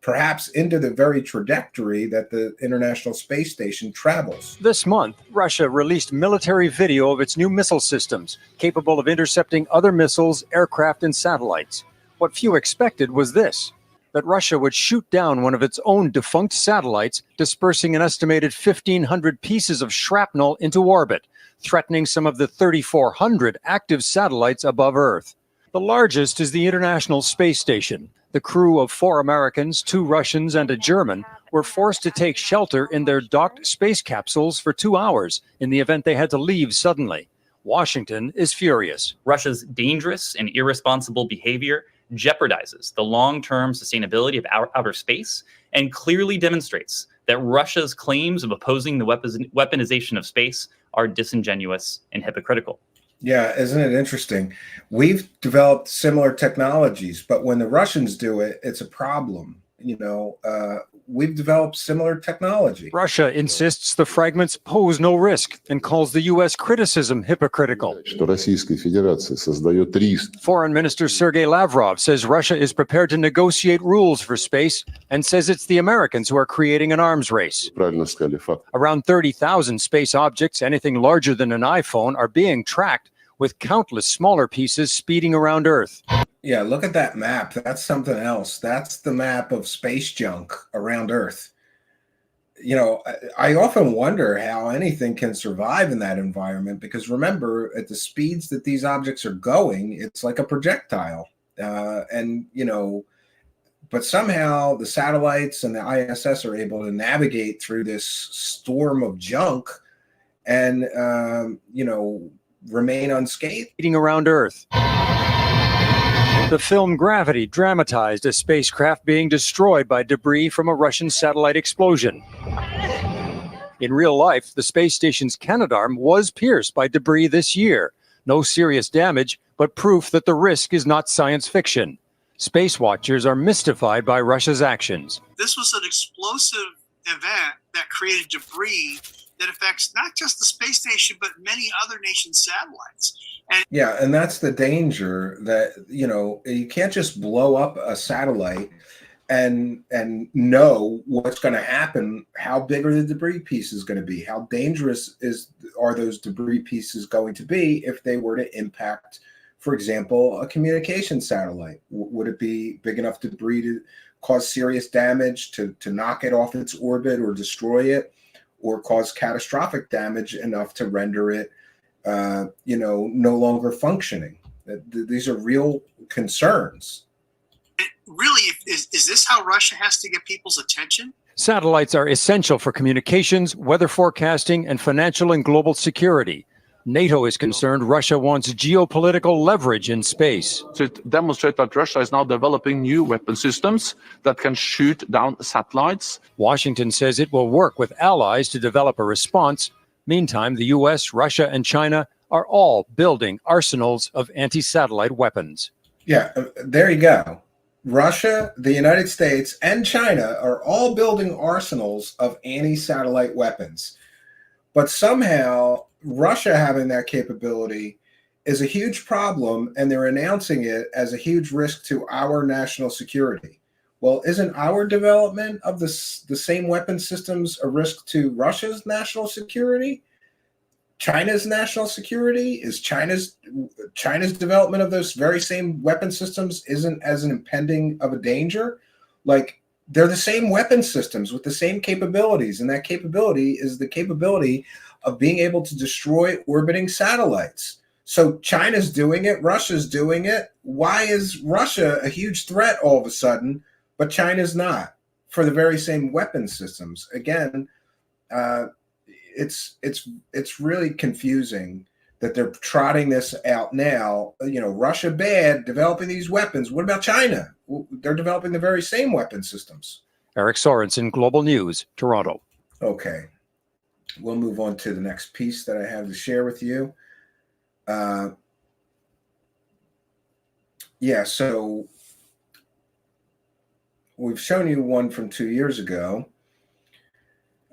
Speaker 1: perhaps into the very trajectory that the International Space Station travels.
Speaker 9: This month, Russia released military video of its new missile systems, capable of intercepting other missiles, aircraft, and satellites. What few expected was this: that Russia would shoot down one of its own defunct satellites, dispersing an estimated 1,500 pieces of shrapnel into orbit, threatening some of the 3,400 active satellites above Earth. The largest is the International Space Station. The crew of 4 Americans, 2 Russians, and a German were forced to take shelter in their docked space capsules for 2 hours in the event they had to leave suddenly. Washington is furious.
Speaker 10: Russia's dangerous and irresponsible behavior jeopardizes the long-term sustainability of outer space and clearly demonstrates that Russia's claims of opposing the weaponization of space are disingenuous and hypocritical.
Speaker 1: Yeah, isn't it interesting? We've developed similar technologies, but when the Russians do it, it's a problem. We've developed similar technology.
Speaker 9: Russia insists the fragments pose no risk and calls the U.S. criticism hypocritical. Foreign Minister Sergei Lavrov says Russia is prepared to negotiate rules for space and says it's the Americans who are creating an arms race. Around 30,000 space objects, anything larger than an iPhone, are being tracked, with countless smaller pieces speeding around Earth.
Speaker 1: Yeah, look at that map. That's something else. That's the map of space junk around Earth. I often wonder how anything can survive in that environment, because remember, at the speeds that these objects are going, it's like a projectile. But somehow the satellites and the ISS are able to navigate through this storm of junk and, remain unscathed.
Speaker 9: Around Earth. The film Gravity dramatized a spacecraft being destroyed by debris from a Russian satellite explosion. In real life, the space station's Canadarm was pierced by debris this year. No serious damage, but proof that the risk is not science fiction. Space watchers are mystified by Russia's actions.
Speaker 11: This was an explosive event that created debris that affects not just the space station, but many other nations' satellites.
Speaker 1: And that's the danger, that, you can't just blow up a satellite and know what's going to happen. How big are the debris pieces going to be? How dangerous are those debris pieces going to be if they were to impact, for example, a communication satellite? Would it be big enough debris to cause serious damage, to knock it off its orbit or destroy it, or cause catastrophic damage enough to render it, no longer functioning? These are real concerns.
Speaker 11: Really, is this how Russia has to get people's attention?
Speaker 9: Satellites are essential for communications, weather forecasting, and financial and global security. NATO is concerned Russia wants geopolitical leverage in space.
Speaker 12: To demonstrate that Russia is now developing new weapon systems that can shoot down satellites.
Speaker 9: Washington says it will work with allies to develop a response. Meantime, the U.S., Russia, and China are all building arsenals of anti-satellite weapons.
Speaker 1: Yeah, there you go. Russia, the United States, and China are all building arsenals of anti-satellite weapons. But somehow, Russia having that capability is a huge problem, and they're announcing it as a huge risk to our national security. Well, isn't our development of the same weapon systems a risk to Russia's national security? China's national security? Is China's development of those very same weapon systems isn't as an impending of a danger? Like, they're the same weapon systems with the same capabilities, and that capability is the capability of being able to destroy orbiting satellites. So China's doing it, Russia's doing it. Why is Russia a huge threat all of a sudden, but China's not, for the very same weapon systems? Again, it's really confusing that they're trotting this out now. You know, Russia bad, developing these weapons. What about China? They're developing the very same weapon systems.
Speaker 9: Eric Sorensen, Global News, Toronto.
Speaker 1: Okay. We'll move on to the next piece that I have to share with you. Yeah, so we've shown you one from 2 years ago.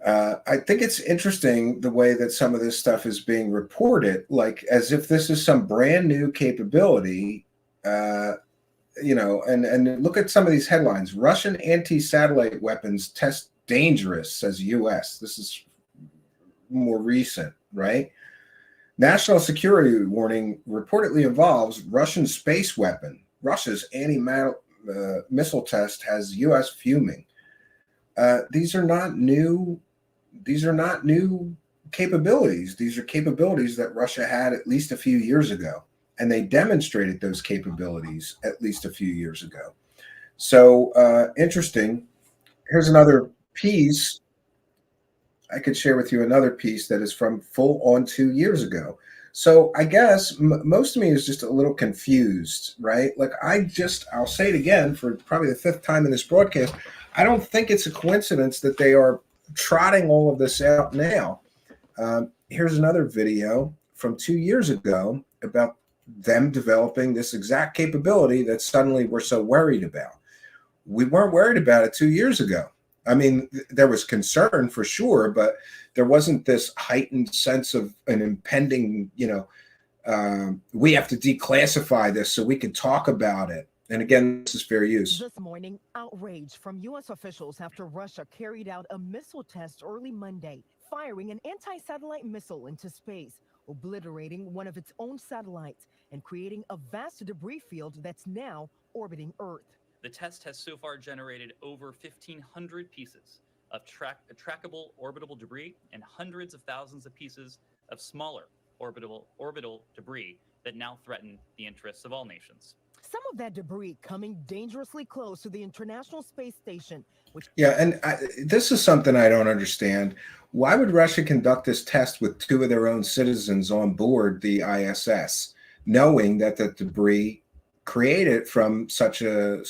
Speaker 1: I think it's interesting the way that some of this stuff is being reported, like as if this is some brand new capability, you know, and look at some of these headlines. Russian anti-satellite weapons test dangerous, says U.S. This is more recent, right? National security warning reportedly involves Russian space weapon. Russia's anti-missile test has U.S. fuming. These are not new. These are not new capabilities. These are capabilities that Russia had at least a few years ago, and they demonstrated those capabilities at least a few years ago. So interesting. Here's another piece. I could share with you another piece that is from full on 2 years ago. So I guess most of me is just a little confused, right? Like I'll say it again for probably the fifth time in this broadcast. I don't think it's a coincidence that they are trotting all of this out now. Here's another video from 2 years ago about them developing this exact capability that suddenly we're so worried about. We weren't worried about it 2 years ago. I mean, there was concern for sure, but there wasn't this heightened sense of an impending, you know, we have to declassify this so we can talk about it. And again, this is fair use.
Speaker 13: This morning, outrage from U.S. officials after Russia carried out a missile test early Monday, firing an anti-satellite missile into space, obliterating one of its own satellites and creating a vast debris field that's now orbiting Earth.
Speaker 10: The test has so far generated over 1,500 pieces of trackable orbitable debris and hundreds of thousands of pieces of smaller orbital debris that now threaten the interests of all nations.
Speaker 13: Some of that debris coming dangerously close to the International Space Station.
Speaker 1: Yeah, and this is something I don't understand. Why would Russia conduct this test with two of their own citizens on board the ISS, knowing that the debris created from such a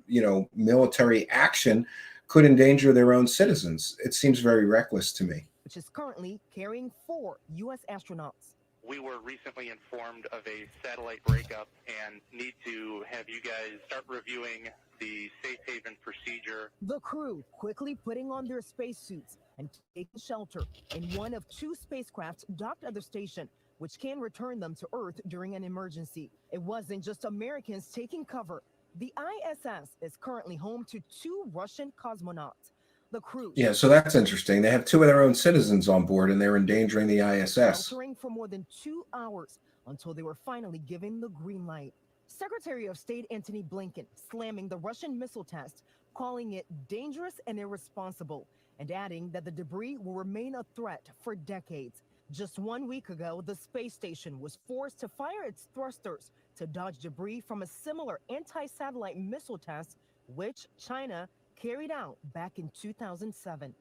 Speaker 1: you know, military action could endanger their own citizens? It seems very reckless to me.
Speaker 13: Which is currently carrying 4 U.S. astronauts.
Speaker 14: We were recently informed of a satellite breakup and need to have you guys start reviewing the safe haven procedure.
Speaker 13: The crew quickly putting on their spacesuits and taking shelter in one of 2 spacecrafts docked at the station, which can return them to Earth during an emergency. It wasn't just Americans taking cover. The ISS is currently home to 2 Russian cosmonauts. The crew.
Speaker 1: Yeah, so that's interesting. They have 2 of their own citizens on board, and they're endangering the ISS.
Speaker 13: Sheltering for more than 2 hours until they were finally given the green light. Secretary of State Antony Blinken slamming the Russian missile test, calling it dangerous and irresponsible, and adding that the debris will remain a threat for decades. Just 1 week ago, the space station was forced to fire its thrusters to dodge debris from a similar anti-satellite missile test, which China carried out back in 2007.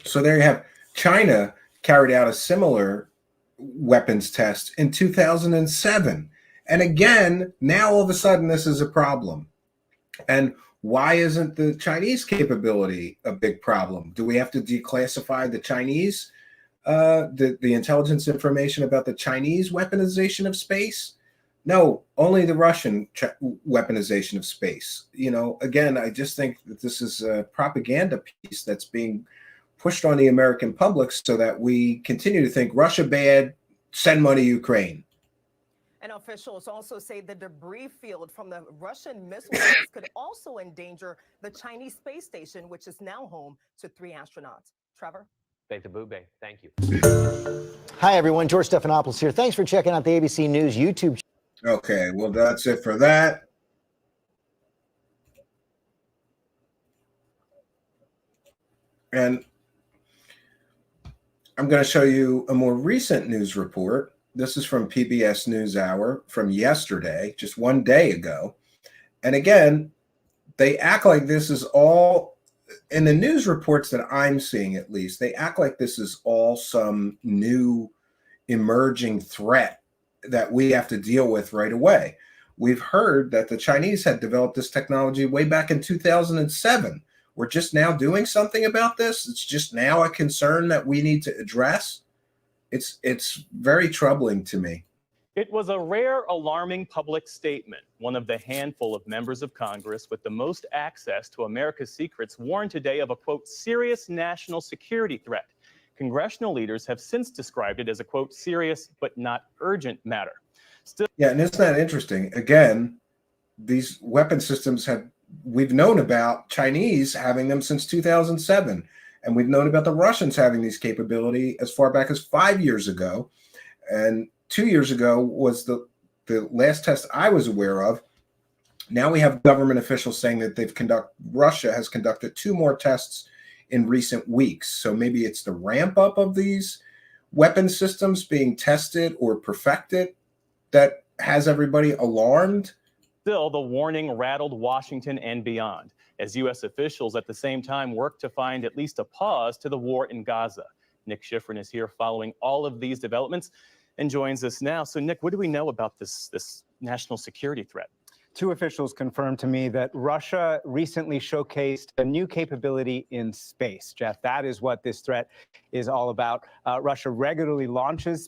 Speaker 1: So there you have China carried out a similar weapons test in 2007. And again, now all of a sudden this is a problem. And why isn't the Chinese capability a big problem? Do we have to declassify the Chinese, the intelligence information about the Chinese weaponization of space? No, only the Russian weaponization of space. You know, again, I just think that this is a propaganda piece that's being pushed on the American public so that we continue to think Russia bad, send money to Ukraine.
Speaker 13: And officials also say the debris field from the Russian missile test could also endanger the Chinese space station, which is now home to 3 astronauts. Trevor?
Speaker 15: Beta Bube, thank you.
Speaker 16: Hi, everyone. George Stephanopoulos here. Thanks for checking out the ABC News YouTube channel.
Speaker 1: Okay, well, that's it for that. And I'm going to show you a more recent news report. This is from PBS NewsHour from yesterday, just one day ago. And again, they act like this is all, in the news reports that I'm seeing at least, they act like this is all some new emerging threat that we have to deal with right away. We've heard that the Chinese had developed this technology way back in 2007. We're just now doing something about this. It's just now a concern that we need to address. It's very troubling to me.
Speaker 17: It was a rare, alarming public statement. One of the handful of members of Congress with the most access to America's secrets warned today of a, quote, serious national security threat. Congressional leaders have since described it as a, quote, serious but not urgent matter. Still,
Speaker 1: yeah, and isn't that interesting? Again, these weapon systems we've known about Chinese having them since 2007, and we've known about the Russians having these capability as far back as 5 years ago. And 2 years ago was the last test I was aware of. Now we have government officials saying that Russia has conducted 2 more tests in recent weeks. So maybe it's the ramp up of these weapon systems being tested or perfected that has everybody alarmed.
Speaker 17: Still, the warning rattled Washington and beyond, as U.S. officials at the same time work to find at least a pause to the war in Gaza. Nick Schifrin is here following all of these developments and joins us now. So, Nick, what do we know about this national security threat?
Speaker 18: 2 officials confirmed to me that Russia recently showcased a new capability in space. Jeff, that is what this threat is all about. Russia regularly launches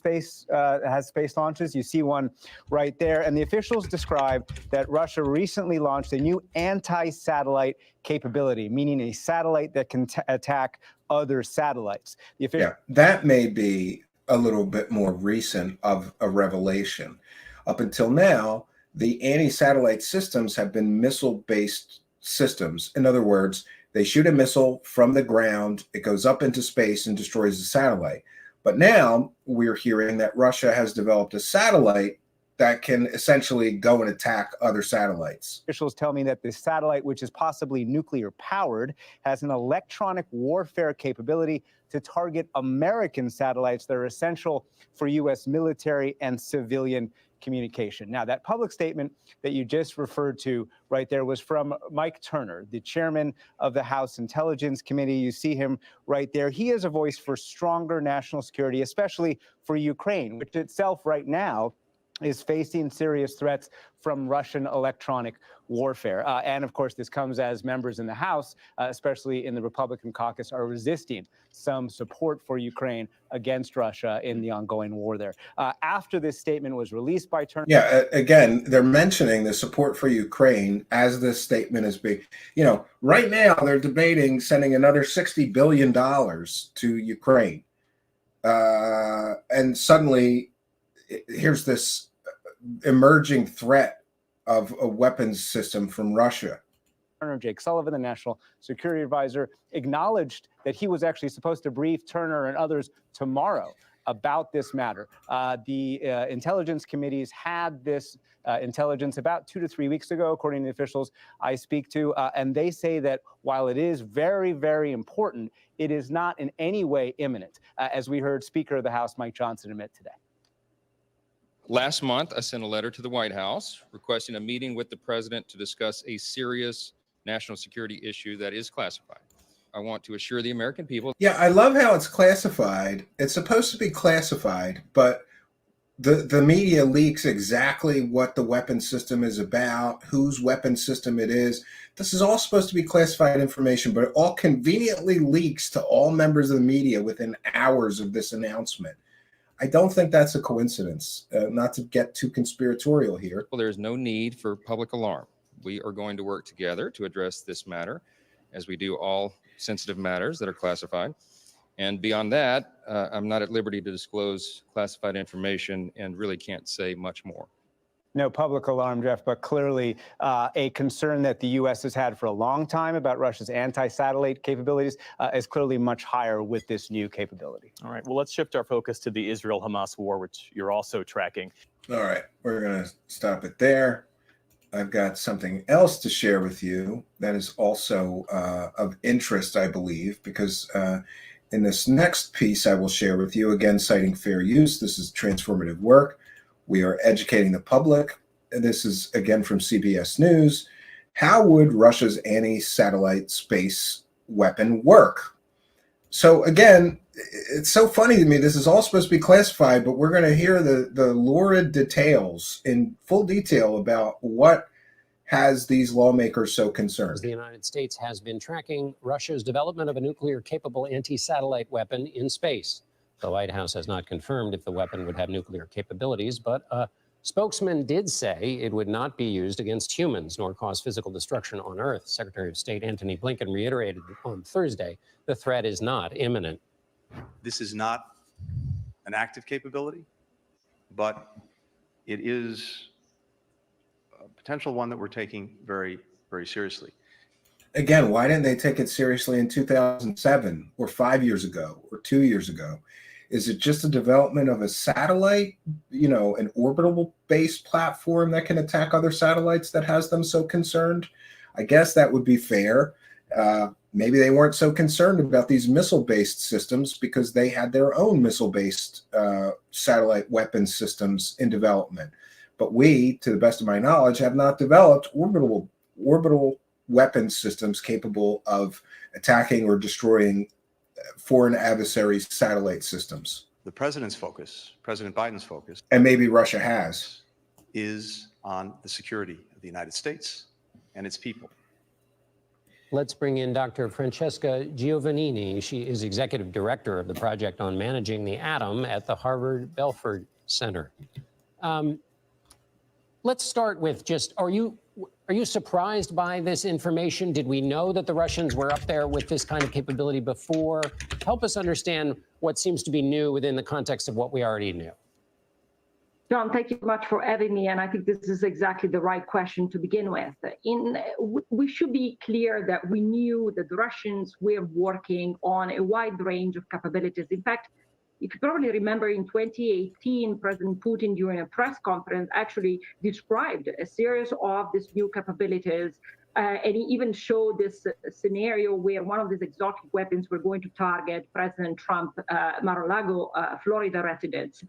Speaker 18: has space launches. You see one right there. And the officials describe that Russia recently launched a new anti-satellite capability, meaning a satellite that can attack other satellites.
Speaker 1: Yeah, that may be a little bit more recent of a revelation. Up until now, the anti-satellite systems have been missile-based systems. In other words, they shoot a missile from the ground, it goes up into space and destroys the satellite. But now we're hearing that Russia has developed a satellite that can essentially go and attack other satellites.
Speaker 18: Officials tell me that this satellite, which is possibly nuclear powered, has an electronic warfare capability to target American satellites that are essential for U.S. military and civilian communication. Now, that public statement that you just referred to right there was from Mike Turner, the chairman of the House Intelligence Committee. You see him right there. He is a voice for stronger national security, especially for Ukraine, which itself right now is facing serious threats from Russian electronic warfare. And of course, this comes as members in the House, especially in the Republican caucus, are resisting some support for Ukraine against Russia in the ongoing war there. After this statement was released by Turner.
Speaker 1: Yeah, again, they're mentioning the support for Ukraine as this statement is being, right now they're debating sending another $60 billion to Ukraine. And suddenly here's this emerging threat of a weapons system from Russia.
Speaker 18: Jake Sullivan, the National Security Advisor, acknowledged that he was actually supposed to brief Turner and others tomorrow about this matter. The intelligence committees had this intelligence about 2 to 3 weeks ago, according to the officials I speak to, and they say that while it is very, very important, it is not in any way imminent, as we heard Speaker of the House Mike Johnson admit today.
Speaker 7: Last month, I sent a letter to the White House requesting a meeting with the president to discuss a serious national security issue that is classified. I want to assure the American people.
Speaker 1: Yeah, I love how it's classified. It's supposed to be classified, but the media leaks exactly what the weapon system is about, whose weapon system it is. This is all supposed to be classified information, but it all conveniently leaks to all members of the media within hours of this announcement. I don't think that's a coincidence, not to get too conspiratorial here.
Speaker 7: Well, there's no need for public alarm. We are going to work together to address this matter, as we do all sensitive matters that are classified. And beyond that, I'm not at liberty to disclose classified information and really can't say much more.
Speaker 18: No public alarm, Jeff, but clearly a concern that the U.S. has had for a long time about Russia's anti-satellite capabilities is clearly much higher with this new capability.
Speaker 17: All right, well, let's shift our focus to the Israel-Hamas war, which you're also tracking.
Speaker 1: All right, we're going to stop it there. I've got something else to share with you that is also of interest, I believe, because in this next piece I will share with you, again, citing fair use, this is transformative work. We are educating the public. This is, again, from CBS News. How would Russia's anti-satellite space weapon work? So again, it's so funny to me. This is all supposed to be classified, but we're going to hear the lurid details in full detail about what has these lawmakers so concerned.
Speaker 2: The United States has been tracking Russia's development of a nuclear-capable anti-satellite weapon in space. The White House has not confirmed if the weapon would have nuclear capabilities, but a spokesman did say it would not be used against humans nor cause physical destruction on Earth. Secretary of State Antony Blinken reiterated on Thursday the threat is not imminent.
Speaker 19: This is not an active capability, but it is a potential one that we're taking very, very seriously.
Speaker 1: Again, why didn't they take it seriously in 2007 or 5 years ago or 2 years ago? Is it just a development of a satellite, an orbital-based platform that can attack other satellites that has them so concerned? I guess that would be fair. Maybe they weren't so concerned about these missile-based systems because they had their own missile-based satellite weapon systems in development. But we, to the best of my knowledge, have not developed orbital weapon systems capable of attacking or destroying foreign adversaries' satellite systems.
Speaker 19: The president's focus, President Biden's focus,
Speaker 1: and maybe Russia has,
Speaker 19: is on the security of the United States and its people.
Speaker 2: Let's bring in Dr. Francesca Giovannini. She is executive director of the Project on Managing the Atom at the Harvard Belford Center. Let's start with just, are you surprised by this information? Did we know that the Russians were up there with this kind of capability before? Help us understand what seems to be new within the context of what we already knew.
Speaker 20: John, thank you much for having me, and I think this is exactly the right question to begin with. We should be clear that we knew that the Russians were working on a wide range of capabilities. In fact, if you probably remember, in 2018, President Putin, during a press conference, actually described a series of these new capabilities, and he even showed this scenario where one of these exotic weapons were going to target President Trump, Mar-a-Lago, Florida residents.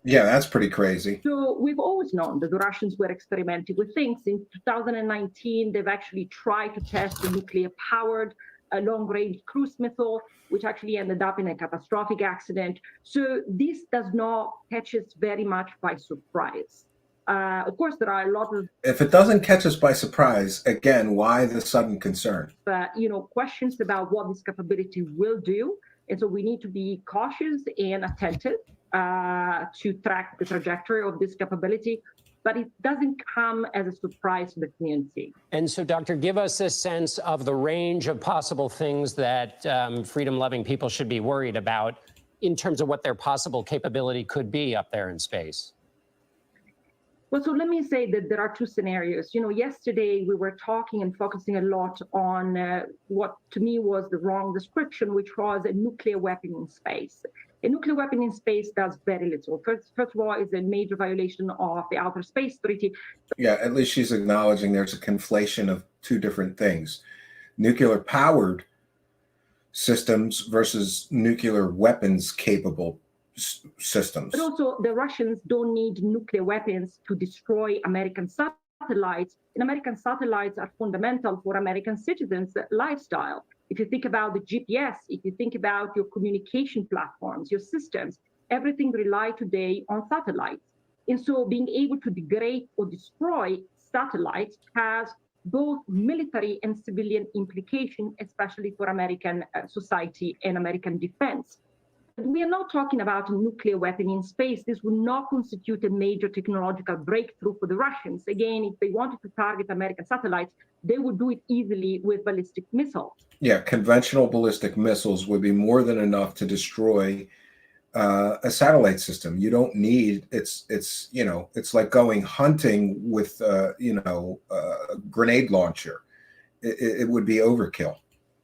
Speaker 1: Yeah, that's pretty crazy.
Speaker 20: So we've always known that the Russians were experimenting with things. In 2019, they've actually tried to test a nuclear-powered long-range cruise missile, which actually ended up in a catastrophic accident. So this does not catch us very much by surprise. Of course, there are a lot of...
Speaker 1: If it doesn't catch us by surprise, again, why the sudden concern?
Speaker 20: Questions about what this capability will do. And so we need to be cautious and attentive to track the trajectory of this capability, but it doesn't come as a surprise to the community.
Speaker 2: And so, Doctor, give us a sense of the range of possible things that freedom-loving people should be worried about in terms of what their possible capability could be up there in space.
Speaker 20: Well, so let me say that there are two scenarios. Yesterday we were talking and focusing a lot on what to me was the wrong description, which was a nuclear weapon in space. A nuclear weapon in space does very little. First of all, it's a major violation of the Outer Space Treaty.
Speaker 1: Yeah, at least she's acknowledging there's a conflation of two different things. Nuclear-powered systems versus nuclear weapons-capable systems.
Speaker 20: But also, the Russians don't need nuclear weapons to destroy American satellites. And American satellites are fundamental for American citizens' lifestyle. If you think about the GPS, if you think about your communication platforms, your systems, everything relies today on satellites. And so being able to degrade or destroy satellites has both military and civilian implications, especially for American society and American defense. We are not talking about a nuclear weapon in space. This would not constitute a major technological breakthrough for the Russians. Again, if they wanted to target American satellites, they would do it easily with ballistic missiles.
Speaker 1: Yeah, conventional ballistic missiles would be more than enough to destroy a satellite system. You don't need, it's like going hunting with a grenade launcher. It would be overkill.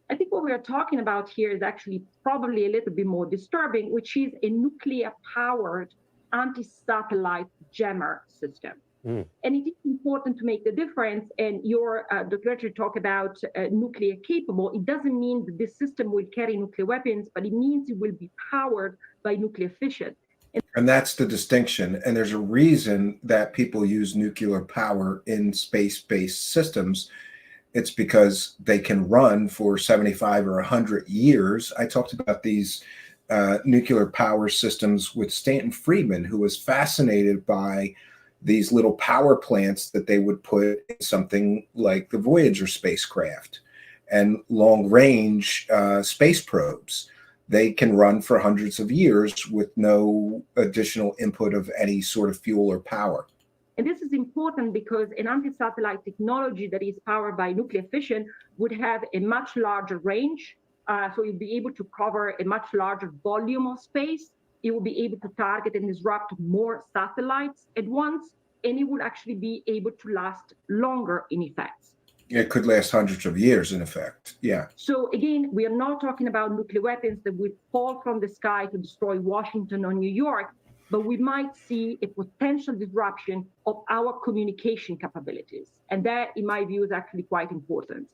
Speaker 20: I think what we are talking about here is actually probably a little bit more disturbing, which is a nuclear-powered anti-satellite jammer system. And it is important to make the difference. And your Dr. Richard talked about nuclear capable. It doesn't mean that this system will carry nuclear weapons, but it means it will be powered by nuclear fission.
Speaker 1: And that's the distinction. And there's a reason that people use nuclear power in space-based systems. It's because they can run for 75 or 100 years. I talked about these nuclear power systems with Stanton Friedman, who was fascinated by these little power plants that they would put in something like the Voyager spacecraft and long-range space probes. They can run for hundreds of years with no additional input of any sort of fuel or power.
Speaker 20: And this is important because an anti-satellite technology that is powered by nuclear fission would have a much larger range. So you'd be able to cover a much larger volume of space. It will be able to target and disrupt more satellites at once, and it would actually be able to last longer in effect.
Speaker 1: It could last hundreds of years in effect. Yeah.
Speaker 20: So again, we are not talking about nuclear weapons that would fall from the sky to destroy Washington or New York, but we might see a potential disruption of our communication capabilities. And that, in my view, is actually quite important.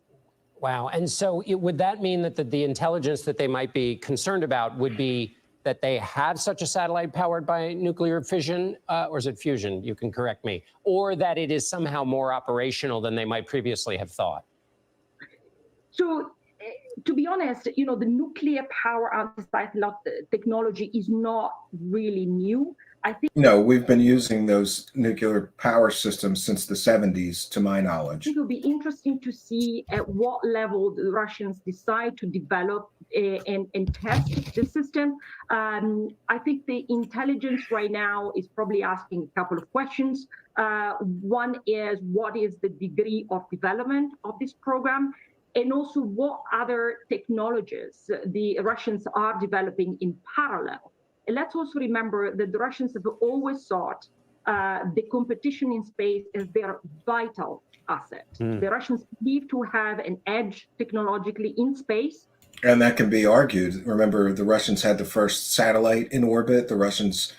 Speaker 2: Wow. And so would that mean that the intelligence that they might be concerned about would be that they have such a satellite powered by nuclear fission, or is it fusion? You can correct me. Or that it is somehow more operational than they might previously have thought?
Speaker 20: So, to be honest, the nuclear power anti-satellite technology is not really new. I think
Speaker 1: No, we've been using those nuclear power systems since the 70s, to my knowledge.
Speaker 20: it will be interesting to see at what level the Russians decide to develop and test the system. I think the intelligence right now is probably asking a couple of questions. One is, what is the degree of development of this program? And also, what other technologies the Russians are developing in parallel? And let's also remember that the Russians have always sought the competition in space as their vital asset. The Russians believe to have an edge technologically in space.
Speaker 1: And that can be argued. Remember, the Russians had the first satellite in orbit. The Russians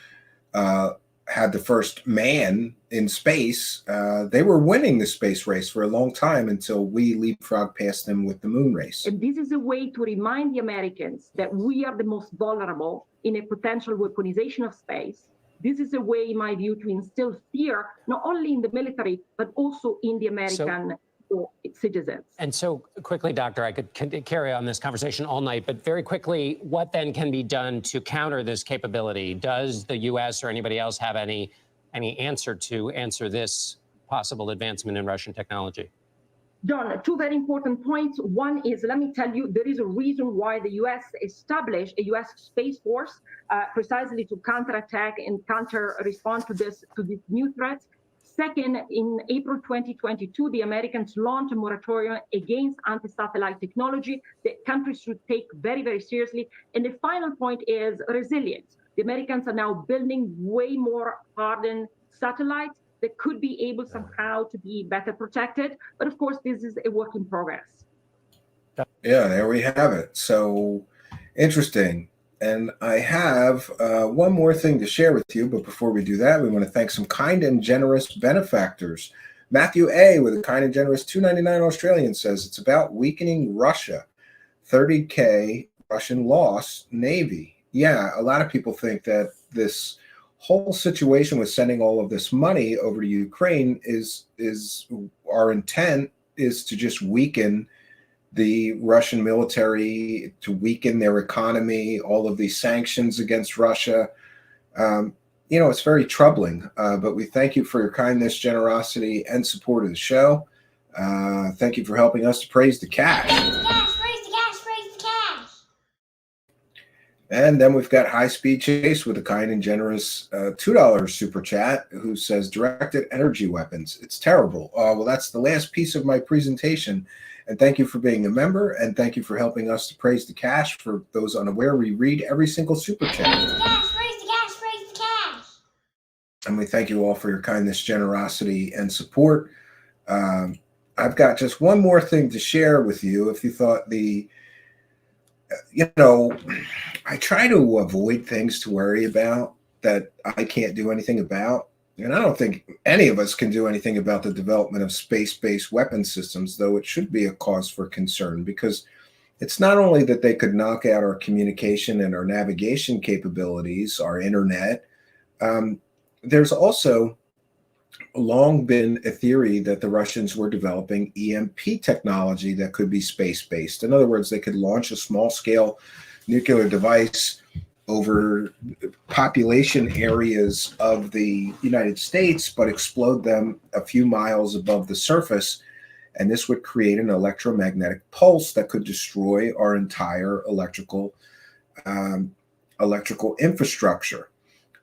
Speaker 1: had the first man in space. They were winning the space race for a long time until we leapfrog past them with the moon race.
Speaker 20: And this is a way to remind the Americans that we are the most vulnerable in a potential weaponization of space. This is a way, in my view, to instill fear, not only in the military, but also in the American citizens.
Speaker 2: And so quickly, Doctor, I could carry on this conversation all night, but very quickly, what then can be done to counter this capability? Does the U.S. or anybody else have any answer to answer this possible advancement in Russian technology?
Speaker 20: John, two very important points. One is, let me tell you, there is a reason why the U.S. established a U.S. Space Force precisely to counterattack and counter-respond to these new threats. Second, in April 2022, the Americans launched a moratorium against anti-satellite technology that countries should take very, very seriously. And the final point is resilience. The Americans are now building way more hardened satellites that could be able somehow to be better protected. But of course, this is a work in progress.
Speaker 1: Yeah, there we have it. So interesting. And I have one more thing to share with you. But before we do that, we want to thank some kind and generous benefactors. Matthew A. with a kind and generous $2.99 Australian says it's about weakening Russia. 30K Russian loss, Navy. Yeah, a lot of people think that this whole situation with sending all of this money over to Ukraine is our intent is to just weaken the Russian military, to weaken their economy, all of these sanctions against Russia. It's very troubling, but we thank you for your kindness, generosity, and support of the show. Thank you for helping us to praise the cash.
Speaker 21: Praise the cash, praise the cash, praise the cash.
Speaker 1: And then we've got High Speed Chase with a kind and generous $2 super chat who says directed energy weapons. It's terrible. Well, that's the last piece of my presentation. And thank you for being a member, and thank you for helping us to praise the cash. For those unaware, we read every single super chat.
Speaker 21: Praise the cash, praise the cash, praise the cash.
Speaker 1: And we thank you all for your kindness, generosity, and support. I've got just one more thing to share with you. If you thought I try to avoid things to worry about that I can't do anything about. And I don't think any of us can do anything about the development of space-based weapon systems, though it should be a cause for concern, because it's not only that they could knock out our communication and our navigation capabilities, our internet. There's also long been a theory that the Russians were developing EMP technology that could be space-based. In other words, they could launch a small-scale nuclear device over population areas of the United States, but explode them a few miles above the surface. And this would create an electromagnetic pulse that could destroy our entire electrical infrastructure.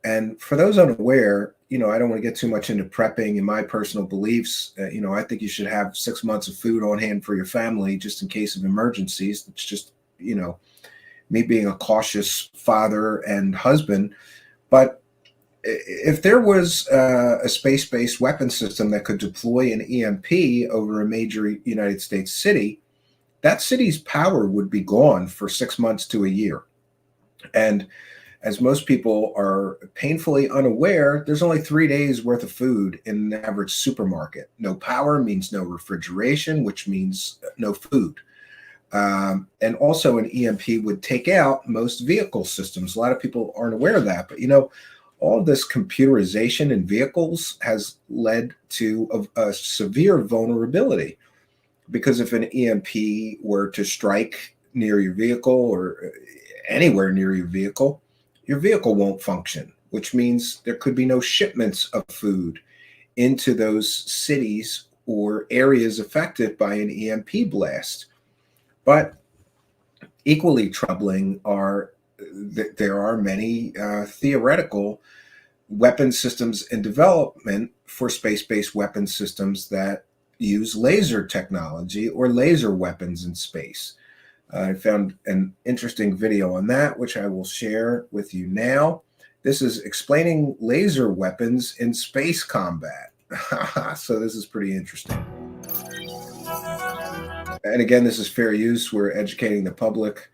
Speaker 1: And for those unaware, I don't want to get too much into prepping and my personal beliefs. I think you should have 6 months of food on hand for your family just in case of emergencies. It's just, me being a cautious father and husband. But if there was a space-based weapon system that could deploy an EMP over a major United States city, that city's power would be gone for 6 months to a year. And as most people are painfully unaware, there's only 3 days worth of food in an average supermarket. No power means no refrigeration, which means no food. And also an EMP would take out most vehicle systems. A lot of people aren't aware of that, but all of this computerization in vehicles has led to a severe vulnerability, because if an EMP were to strike near your vehicle or anywhere near your vehicle won't function, which means there could be no shipments of food into those cities or areas affected by an EMP blast. But equally troubling are that there are many theoretical weapon systems in development for space-based weapon systems that use laser technology or laser weapons in space. I found an interesting video on that, which I will share with you now. This is explaining laser weapons in space combat. So this is pretty interesting. And again, this is fair use. We're educating the public.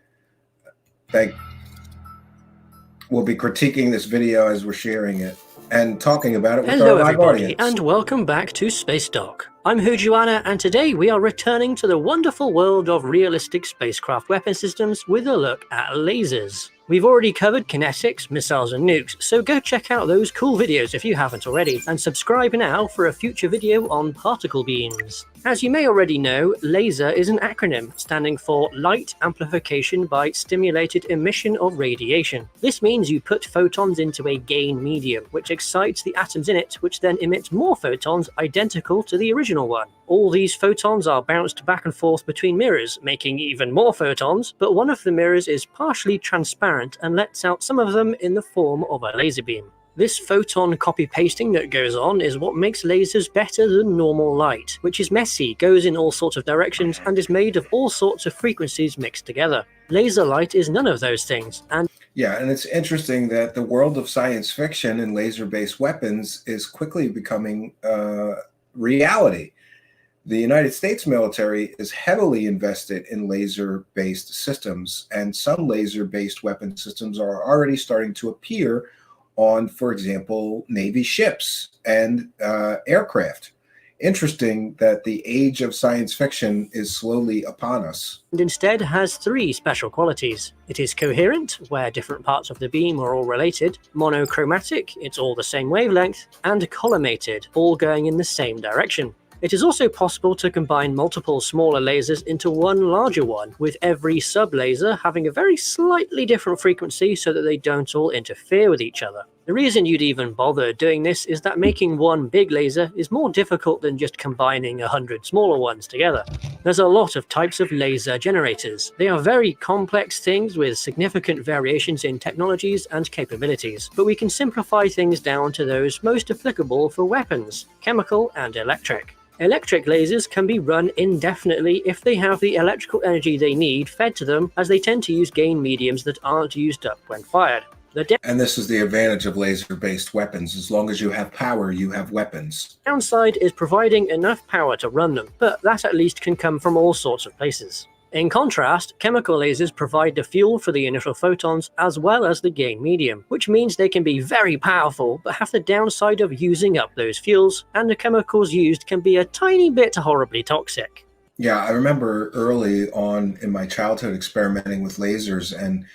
Speaker 1: We'll be critiquing this video as we're sharing it and talking about it with
Speaker 4: Hello
Speaker 1: our live
Speaker 4: everybody,
Speaker 1: audience.
Speaker 4: and welcome back to Space Doc. I'm Hujuana, and today we are returning to the wonderful world of realistic spacecraft weapon systems with a look at lasers. We've already covered kinetics, missiles and nukes, so go check out those cool videos if you haven't already, and subscribe now for a future video on particle beams. As you may already know, LASER is an acronym standing for Light Amplification by Stimulated Emission of Radiation. This means you put photons into a gain medium, which excites the atoms in it, which then emits more photons identical to the original one. All these photons are bounced back and forth between mirrors, making even more photons, but one of the mirrors is partially transparent and lets out some of them in the form of a laser beam. This photon copy-pasting that goes on is what makes lasers better than normal light, which is messy, goes in all sorts of directions, and is made of all sorts of frequencies mixed together. Laser light is none of those things, and
Speaker 1: Yeah, and it's interesting that the world of science fiction and laser-based weapons is quickly becoming reality. The United States military is heavily invested in laser-based systems, and some laser-based weapon systems are already starting to appear on, for example, Navy ships and aircraft. Interesting that the age of science fiction is slowly upon us.
Speaker 4: instead has three special qualities. It is coherent, where different parts of the beam are all related, monochromatic, it's all the same wavelength, and collimated, all going in the same direction. It is also possible to combine multiple smaller lasers into one larger one, with every sub-laser having a very slightly different frequency so that they don't all interfere with each other. The reason you'd even bother doing this is that making one big laser is more difficult than just combining 100 smaller ones together. There's a lot of types of laser generators. They are very complex things with significant variations in technologies and capabilities, but we can simplify things down to those most applicable for weapons, chemical and electric. Electric lasers can be run indefinitely if they have the electrical energy they need fed to them, as they tend to use gain mediums that aren't used up when fired.
Speaker 1: And this is the advantage of laser-based weapons. As long as you have power, you have weapons.
Speaker 4: Downside is providing enough power to run them, but that at least can come from all sorts of places. In contrast, chemical lasers provide the fuel for the initial photons as well as the gain medium, which means they can be very powerful but have the downside of using up those fuels, and the chemicals used can be a tiny bit horribly toxic.
Speaker 1: Yeah, I remember early on in my childhood experimenting with lasers, and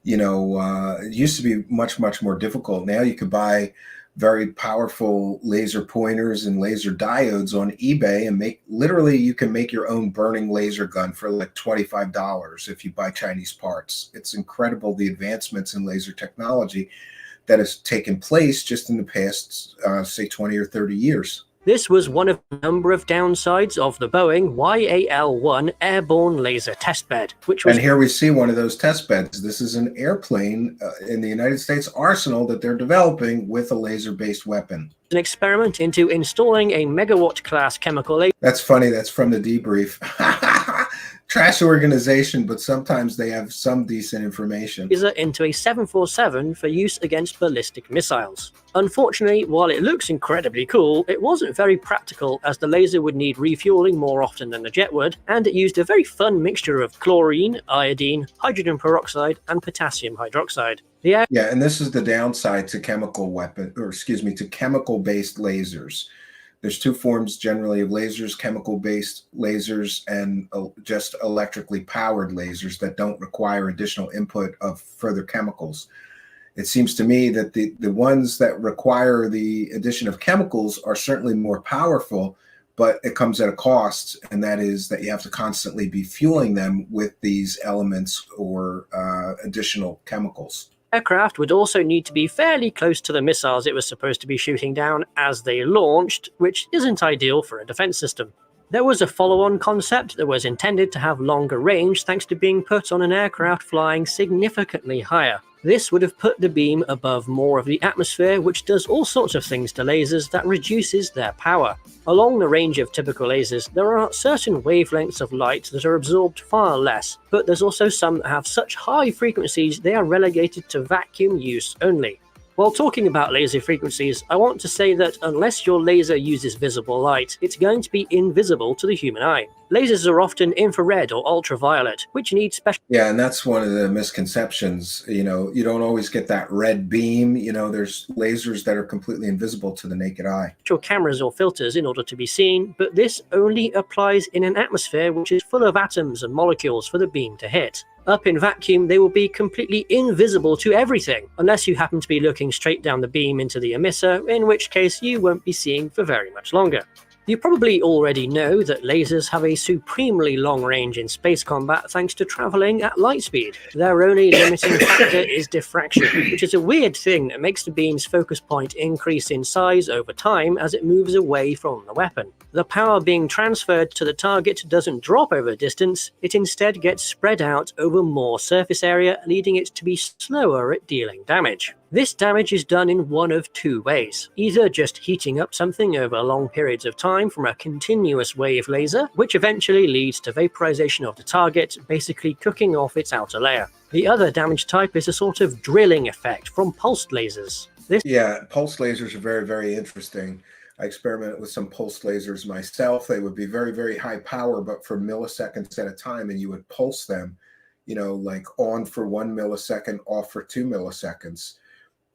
Speaker 1: it used to be much, much more difficult. Now you could buy very powerful laser pointers and laser diodes on eBay and you can make your own burning laser gun for like $25 if you buy Chinese parts. It's incredible the advancements in laser technology that has taken place just in the past, say, 20 or 30 years.
Speaker 4: This was one of a number of downsides of the Boeing YAL-1 airborne laser testbed, which was...
Speaker 1: And here we see one of those test beds. This is an airplane in the United States arsenal that they're developing with a laser-based weapon.
Speaker 4: An experiment into installing a megawatt-class chemical laser.
Speaker 1: That's funny. That's from the debrief. Trash organization, but sometimes they have some decent information.
Speaker 4: Into a 747 for use against ballistic missiles. Unfortunately, while it looks incredibly cool, it wasn't very practical, as the laser would need refueling more often than the jet would, and it used a very fun mixture of chlorine, iodine, hydrogen peroxide, and potassium hydroxide.
Speaker 1: Yeah, and this is the downside to to chemical-based lasers. There's two forms generally of lasers: chemical-based lasers and just electrically powered lasers that don't require additional input of further chemicals. It seems to me that the ones that require the addition of chemicals are certainly more powerful, but it comes at a cost, and that is that you have to constantly be fueling them with these elements or additional chemicals.
Speaker 4: Aircraft would also need to be fairly close to the missiles it was supposed to be shooting down as they launched, which isn't ideal for a defense system. There was a follow-on concept that was intended to have longer range thanks to being put on an aircraft flying significantly higher. This would have put the beam above more of the atmosphere, which does all sorts of things to lasers that reduces their power. Along the range of typical lasers, there are certain wavelengths of light that are absorbed far less, but there's also some that have such high frequencies they are relegated to vacuum use only. While talking about laser frequencies, I want to say that unless your laser uses visible light, it's going to be invisible to the human eye. Lasers are often infrared or ultraviolet, which need special...
Speaker 1: Yeah, and that's one of the misconceptions. You don't always get that red beam. There's lasers that are completely invisible to the naked eye.
Speaker 4: Cameras or filters in order to be seen, but this only applies in an atmosphere which is full of atoms and molecules for the beam to hit. Up in vacuum, they will be completely invisible to everything, unless you happen to be looking straight down the beam into the emitter, in which case you won't be seeing for very much longer. You probably already know that lasers have a supremely long range in space combat thanks to traveling at light speed. Their only limiting factor is diffraction, which is a weird thing that makes the beam's focus point increase in size over time as it moves away from the weapon. The power being transferred to the target doesn't drop over distance, it instead gets spread out over more surface area, leading it to be slower at dealing damage. This damage is done in one of two ways, either just heating up something over long periods of time from a continuous wave laser, which eventually leads to vaporization of the target, basically cooking off its outer layer. The other damage type is a sort of drilling effect from pulsed lasers.
Speaker 1: Yeah, pulsed lasers are very, very interesting. I experimented with some pulsed lasers myself. They would be very, very high power, but for milliseconds at a time, and you would pulse them, like on for 1 millisecond, off for 2 milliseconds.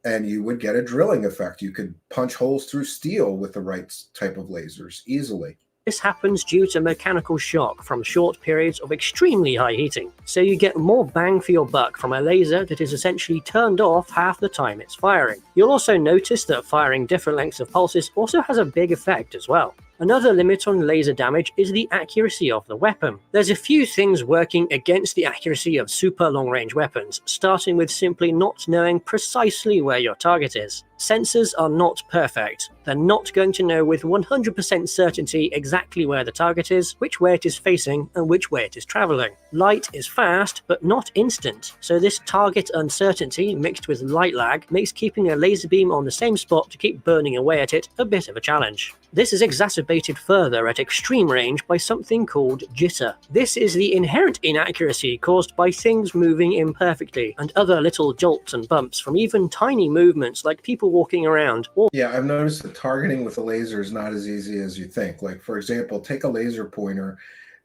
Speaker 1: And you would get a drilling effect. You could punch holes through steel with the right type of lasers easily.
Speaker 4: This happens due to mechanical shock from short periods of extremely high heating, so you get more bang for your buck from a laser that is essentially turned off half the time it's firing. You'll also notice that firing different lengths of pulses also has a big effect as well. Another limit on laser damage is the accuracy of the weapon. There's a few things working against the accuracy of super long-range weapons, starting with simply not knowing precisely where your target is. Sensors are not perfect. They're not going to know with 100% certainty exactly where the target is, which way it is facing, and which way it is traveling. Light is fast, but not instant, so this target uncertainty mixed with light lag makes keeping a laser beam on the same spot to keep burning away at it a bit of a challenge. This is exacerbated further at extreme range by something called jitter. This is the inherent inaccuracy caused by things moving imperfectly, and other little jolts and bumps from even tiny movements like people walking around.
Speaker 1: Yeah, I've noticed that targeting with a laser is not as easy as you think. Like, for example, take a laser pointer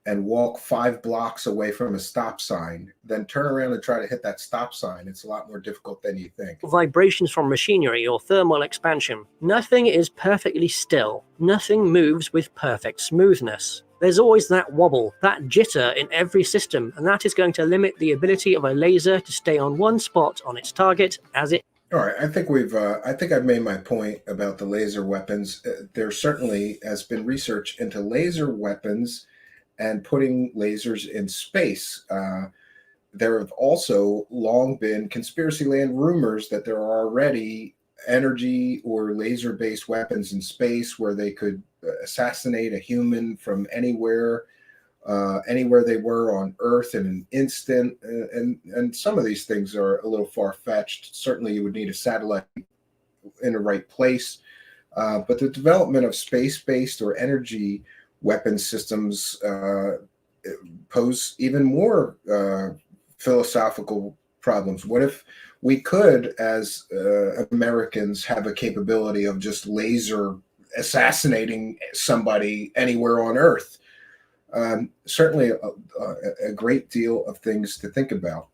Speaker 1: and walk 5 blocks away from a stop sign than turn around and try to hit that stop sign. It's a lot more difficult than you think.
Speaker 4: Vibrations from machinery or thermal expansion. Nothing is perfectly still. Nothing moves with perfect smoothness. There's always that wobble, that jitter in every system, and that is going to limit the ability of a laser to stay on one spot on its target as it.
Speaker 1: All right, I think I've made my point about the laser weapons. There certainly has been research into laser weapons and putting lasers in space. There have also long been conspiracy land rumors that there are already energy or laser-based weapons in space where they could assassinate a human from anywhere they were on Earth in an instant. And some of these things are a little far-fetched. Certainly, you would need a satellite in the right place. But the development of space-based or energy weapon systems pose even more philosophical problems. What if we could, as Americans, have a capability of just laser assassinating somebody anywhere on Earth? Certainly a great deal of things to think about.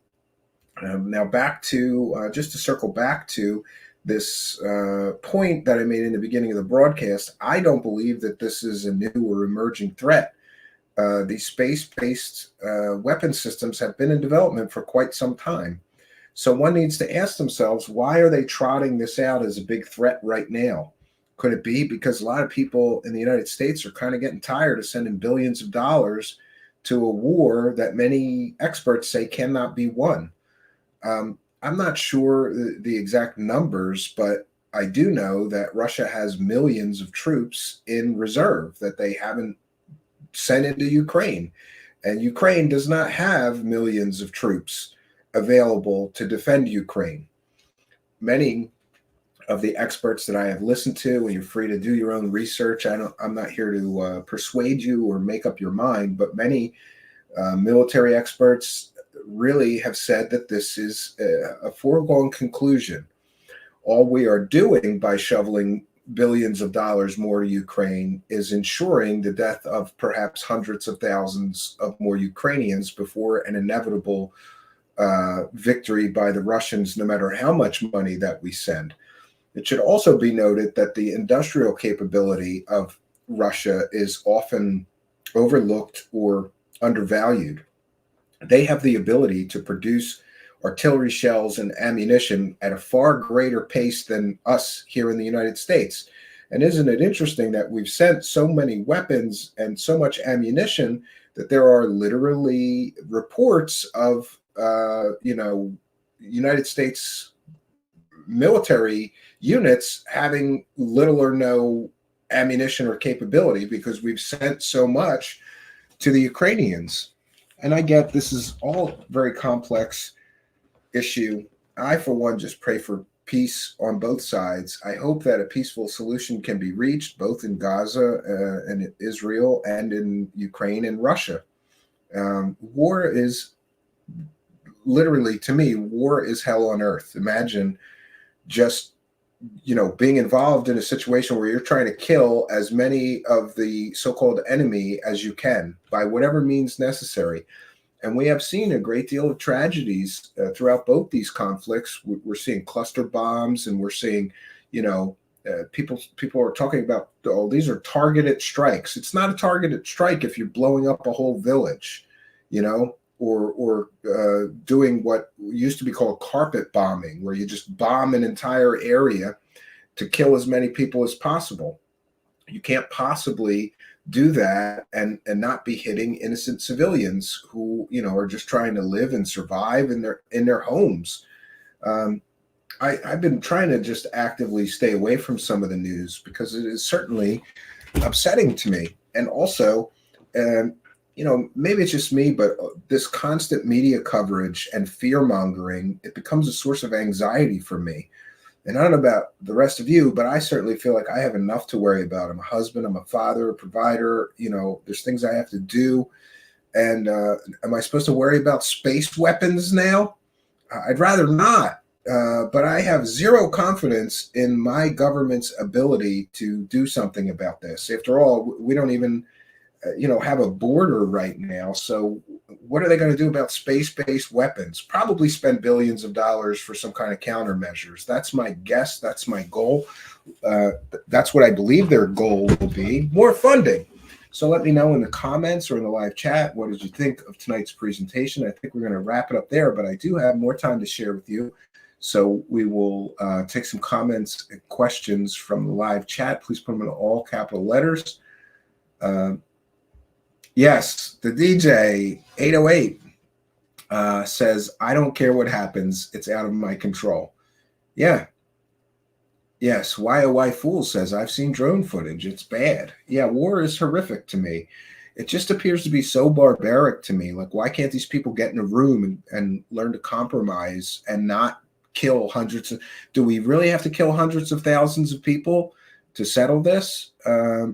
Speaker 1: Now back to, just to circle back to this point that I made in the beginning of the broadcast, I don't believe that this is a new or emerging threat. These space-based weapon systems have been in development for quite some time. So one needs to ask themselves, why are they trotting this out as a big threat right now? Could it be because a lot of people in the United States are kind of getting tired of sending billions of dollars to a war that many experts say cannot be won? I'm not sure the exact numbers, but I do know that Russia has millions of troops in reserve that they haven't sent into Ukraine. And Ukraine does not have millions of troops available to defend Ukraine. Many of the experts that I have listened to, and you're free to do your own research. I'm not here to persuade you or make up your mind, but many military experts really have said that this is a foregone conclusion. All we are doing by shoveling billions of dollars more to Ukraine is ensuring the death of perhaps hundreds of thousands of more Ukrainians before an inevitable victory by the Russians, no matter how much money that we send. It should also be noted that the industrial capability of Russia is often overlooked or undervalued. They have the ability to produce artillery shells and ammunition at a far greater pace than us here in the United States. And isn't it interesting that we've sent so many weapons and so much ammunition that there are literally reports of, United States military units having little or no ammunition or capability because we've sent so much to the Ukrainians. And I get this is all very complex issue. I, for one, just pray for peace on both sides. I hope that a peaceful solution can be reached both in Gaza and Israel and in Ukraine and Russia. War is literally, to me, war is hell on earth. Imagine just being involved in a situation where you're trying to kill as many of the so-called enemy as you can by whatever means necessary. And we have seen a great deal of tragedies throughout both these conflicts. We're seeing cluster bombs, and we're seeing, people are talking about, oh, these are targeted strikes. It's not a targeted strike if you're blowing up a whole village, or doing what used to be called carpet bombing, where you just bomb an entire area to kill as many people as possible. You can't possibly do that and not be hitting innocent civilians who are just trying to live and survive in their homes. I've been trying to just actively stay away from some of the news because it is certainly upsetting to me. And also, maybe it's just me, but this constant media coverage and fear mongering, it becomes a source of anxiety for me. And I don't know about the rest of you, but I certainly feel like I have enough to worry about. I'm a husband, I'm a father, a provider, there's things I have to do. And am I supposed to worry about space weapons now? I'd rather not. But I have zero confidence in my government's ability to do something about this. After all, we don't even have a border right now. So what are they going to do about space-based weapons? Probably spend billions of dollars for some kind of countermeasures. That's my guess. That's my goal. That's what I believe their goal will be. More funding. So let me know in the comments or in the live chat, what did you think of tonight's presentation? I think we're going to wrap it up there, but I do have more time to share with you. So we will take some comments and questions from the live chat. Please put them in all capital letters. Yes, the DJ 808 says, I don't care what happens. It's out of my control. Yeah. Yes, Why Fool says, I've seen drone footage. It's bad. Yeah, war is horrific to me. It just appears to be so barbaric to me. Like, why can't these people get in a room and learn to compromise and not kill hundreds of... Do we really have to kill hundreds of thousands of people to settle this? I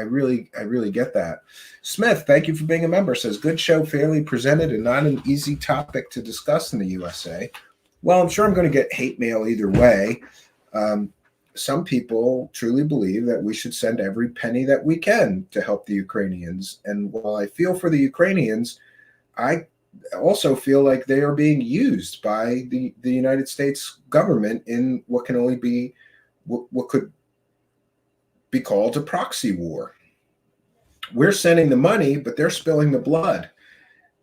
Speaker 1: really get that. Smith, thank you for being a member, says, good show, fairly presented, and not an easy topic to discuss in the USA. Well, I'm sure I'm going to get hate mail either way. Some people truly believe that we should send every penny that we can to help the Ukrainians. And while I feel for the Ukrainians, I also feel like they are being used by the United States government in what can only be what could be called a proxy war. We're sending the money, but they're spilling the blood.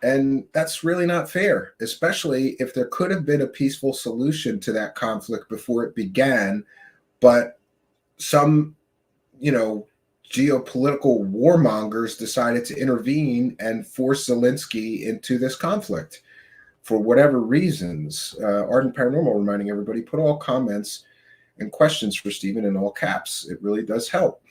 Speaker 1: And that's really not fair, especially if there could have been a peaceful solution to that conflict before it began, but some, geopolitical warmongers decided to intervene and force Zelensky into this conflict for whatever reasons. Ardent Paranormal reminding everybody, put all comments and questions for Stephen in all caps. It really does help.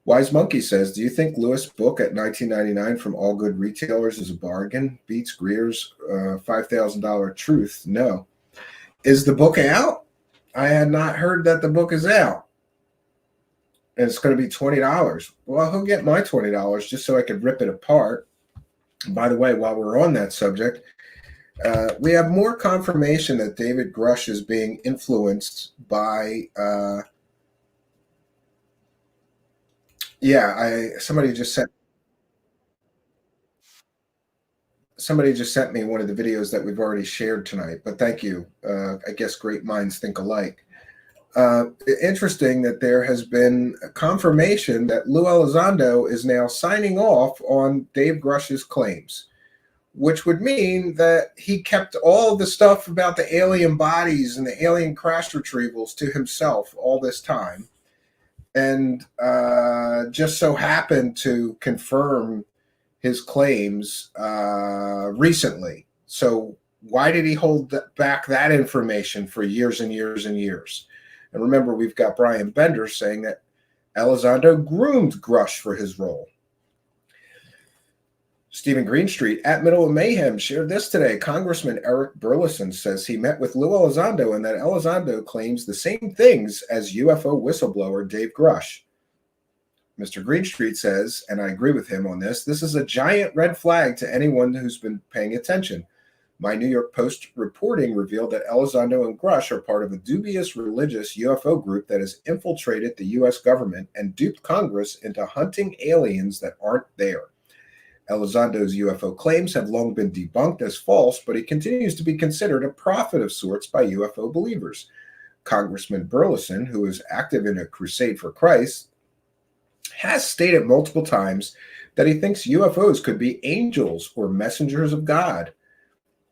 Speaker 1: Wise Monkey says, do you think Lewis' book at $19.99 from All Good Retailers is a bargain? Beats Greer's $5,000 Truth? No. Is the book out? I had not heard that the book is out. And it's going to be $20. Well, he'll get my $20 just so I could rip it apart. And by the way, while we're on that subject, we have more confirmation that David Grush is being influenced by... somebody just sent me one of the videos that we've already shared tonight, but thank you. I guess great minds think alike. Interesting that there has been a confirmation that Lou Elizondo is now signing off on Dave Grush's claims, which would mean that he kept all the stuff about the alien bodies and the alien crash retrievals to himself all this time. And just so happened to confirm his claims recently. So why did he hold back that information for years and years and years? And remember, we've got Brian Bender saying that Elizondo groomed Grush for his role. Stephen Greenstreet at Middle of Mayhem shared this today. Congressman Eric Burleson says he met with Lou Elizondo and that Elizondo claims the same things as UFO whistleblower Dave Grush. Mr. Greenstreet says, and I agree with him on this is a giant red flag to anyone who's been paying attention. My New York Post reporting revealed that Elizondo and Grush are part of a dubious religious UFO group that has infiltrated the U.S. government and duped Congress into hunting aliens that aren't there. Elizondo's UFO claims have long been debunked as false, but he continues to be considered a prophet of sorts by UFO believers. Congressman Burleson, who is active in a crusade for Christ, has stated multiple times that he thinks UFOs could be angels or messengers of God.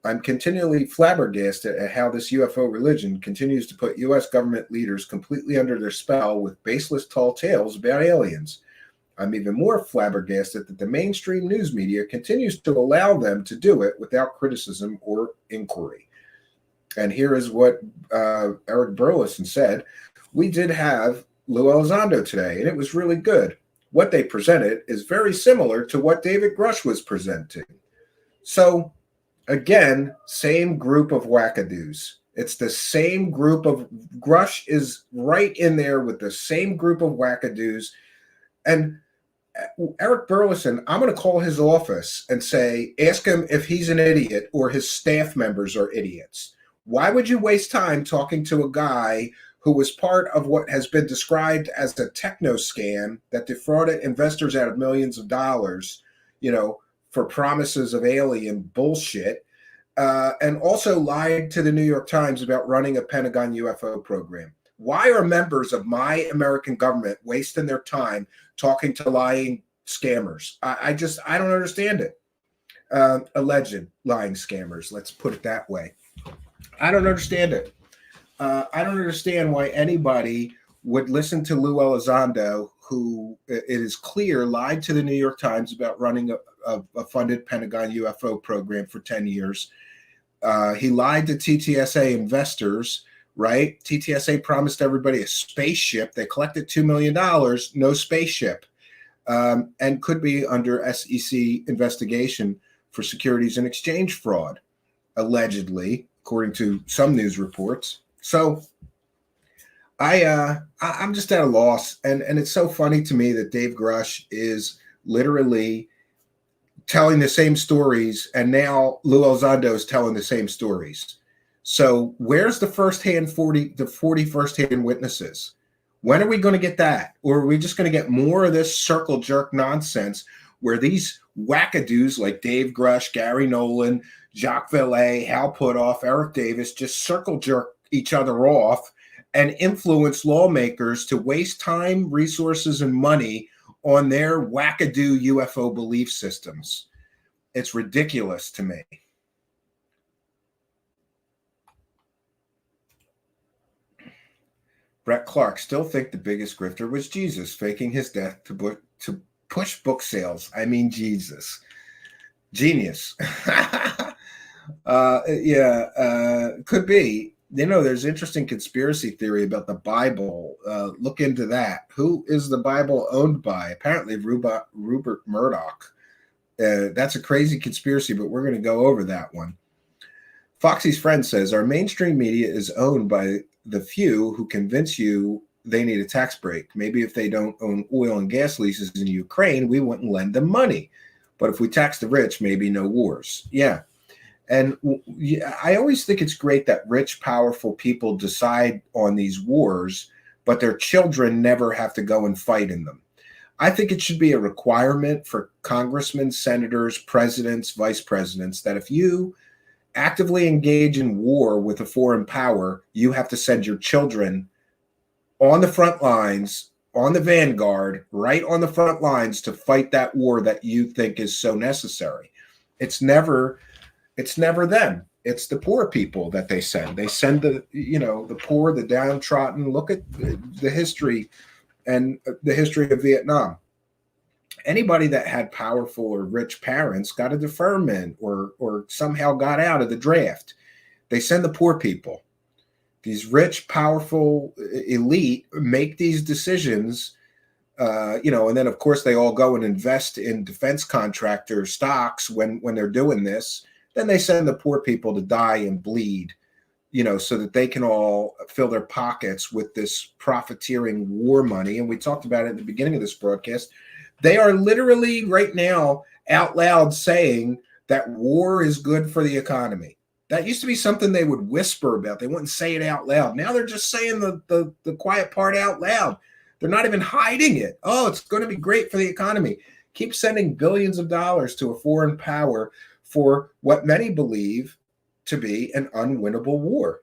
Speaker 1: I'm continually flabbergasted at how this UFO religion continues to put U.S. government leaders completely under their spell with baseless tall tales about aliens. I'm even more flabbergasted that the mainstream news media continues to allow them to do it without criticism or inquiry. And here is what Eric Burleson said. We did have Lou Elizondo today, and it was really good. What they presented is very similar to what David Grush was presenting. So, again, same group of wackadoos. It's the same group of... Grush is right in there with the same group of wackadoos. And Eric Burleson, I'm going to call his office and ask him if he's an idiot or his staff members are idiots. Why would you waste time talking to a guy who was part of what has been described as a techno scam that defrauded investors out of millions of dollars, for promises of alien bullshit, and also lied to the New York Times about running a Pentagon UFO program. Why are members of my American government wasting their time talking to lying scammers? I don't understand it. Alleged lying scammers, let's put it that way. I don't understand it. I don't understand why anybody would listen to Lou Elizondo, who it is clear lied to the New York Times about running a funded Pentagon UFO program for 10 years. He lied to TTSA investors, right? TTSA promised everybody a spaceship. They collected $2 million, no spaceship, and could be under SEC investigation for securities and exchange fraud, allegedly, according to some news reports. So I'm just at a loss, and it's so funny to me that Dave Grush is literally telling the same stories, and now Lou Elizondo is telling the same stories. So where's the 40 first-hand witnesses? When are we going to get that? Or are we just going to get more of this circle jerk nonsense where these wackadoos like Dave Grush, Gary Nolan, Jacques Vallée, Hal Puthoff, Eric Davis just circle jerk each other off and influence lawmakers to waste time, resources, and money on their wackadoo UFO belief systems? It's ridiculous to me. Brett Clark still think the biggest grifter was Jesus, faking his death to push book sales. I mean, Jesus. Genius. Could be. There's interesting conspiracy theory about the Bible. Look into that. Who is the Bible owned by? Apparently Rupert Murdoch. That's a crazy conspiracy, but we're going to go over that one. Foxy's friend says, our mainstream media is owned by the few who convince you they need a tax break. Maybe if they don't own oil and gas leases in Ukraine, we wouldn't lend them money. But if we tax the rich, maybe no wars. Yeah. And I always think it's great that rich, powerful people decide on these wars, but their children never have to go and fight in them. I think it should be a requirement for congressmen, senators, presidents, vice presidents, that if you actively engage in war with a foreign power, you have to send your children on the front lines, on the vanguard, right on the front lines to fight that war that you think is so necessary. It's never them. It's the poor people that they send. They send the poor, the downtrodden. Look at the history and the history of Vietnam. Anybody that had powerful or rich parents got a deferment or somehow got out of the draft. They send the poor people. These rich, powerful elite make these decisions, and then, of course, they all go and invest in defense contractor stocks when they're doing this. Then they send the poor people to die and bleed, so that they can all fill their pockets with this profiteering war money. And we talked about it at the beginning of this broadcast. They are literally right now out loud saying that war is good for the economy. That used to be something they would whisper about. They wouldn't say it out loud. Now they're just saying the quiet part out loud. They're not even hiding it. Oh, it's going to be great for the economy. Keep sending billions of dollars to a foreign power for what many believe to be an unwinnable war.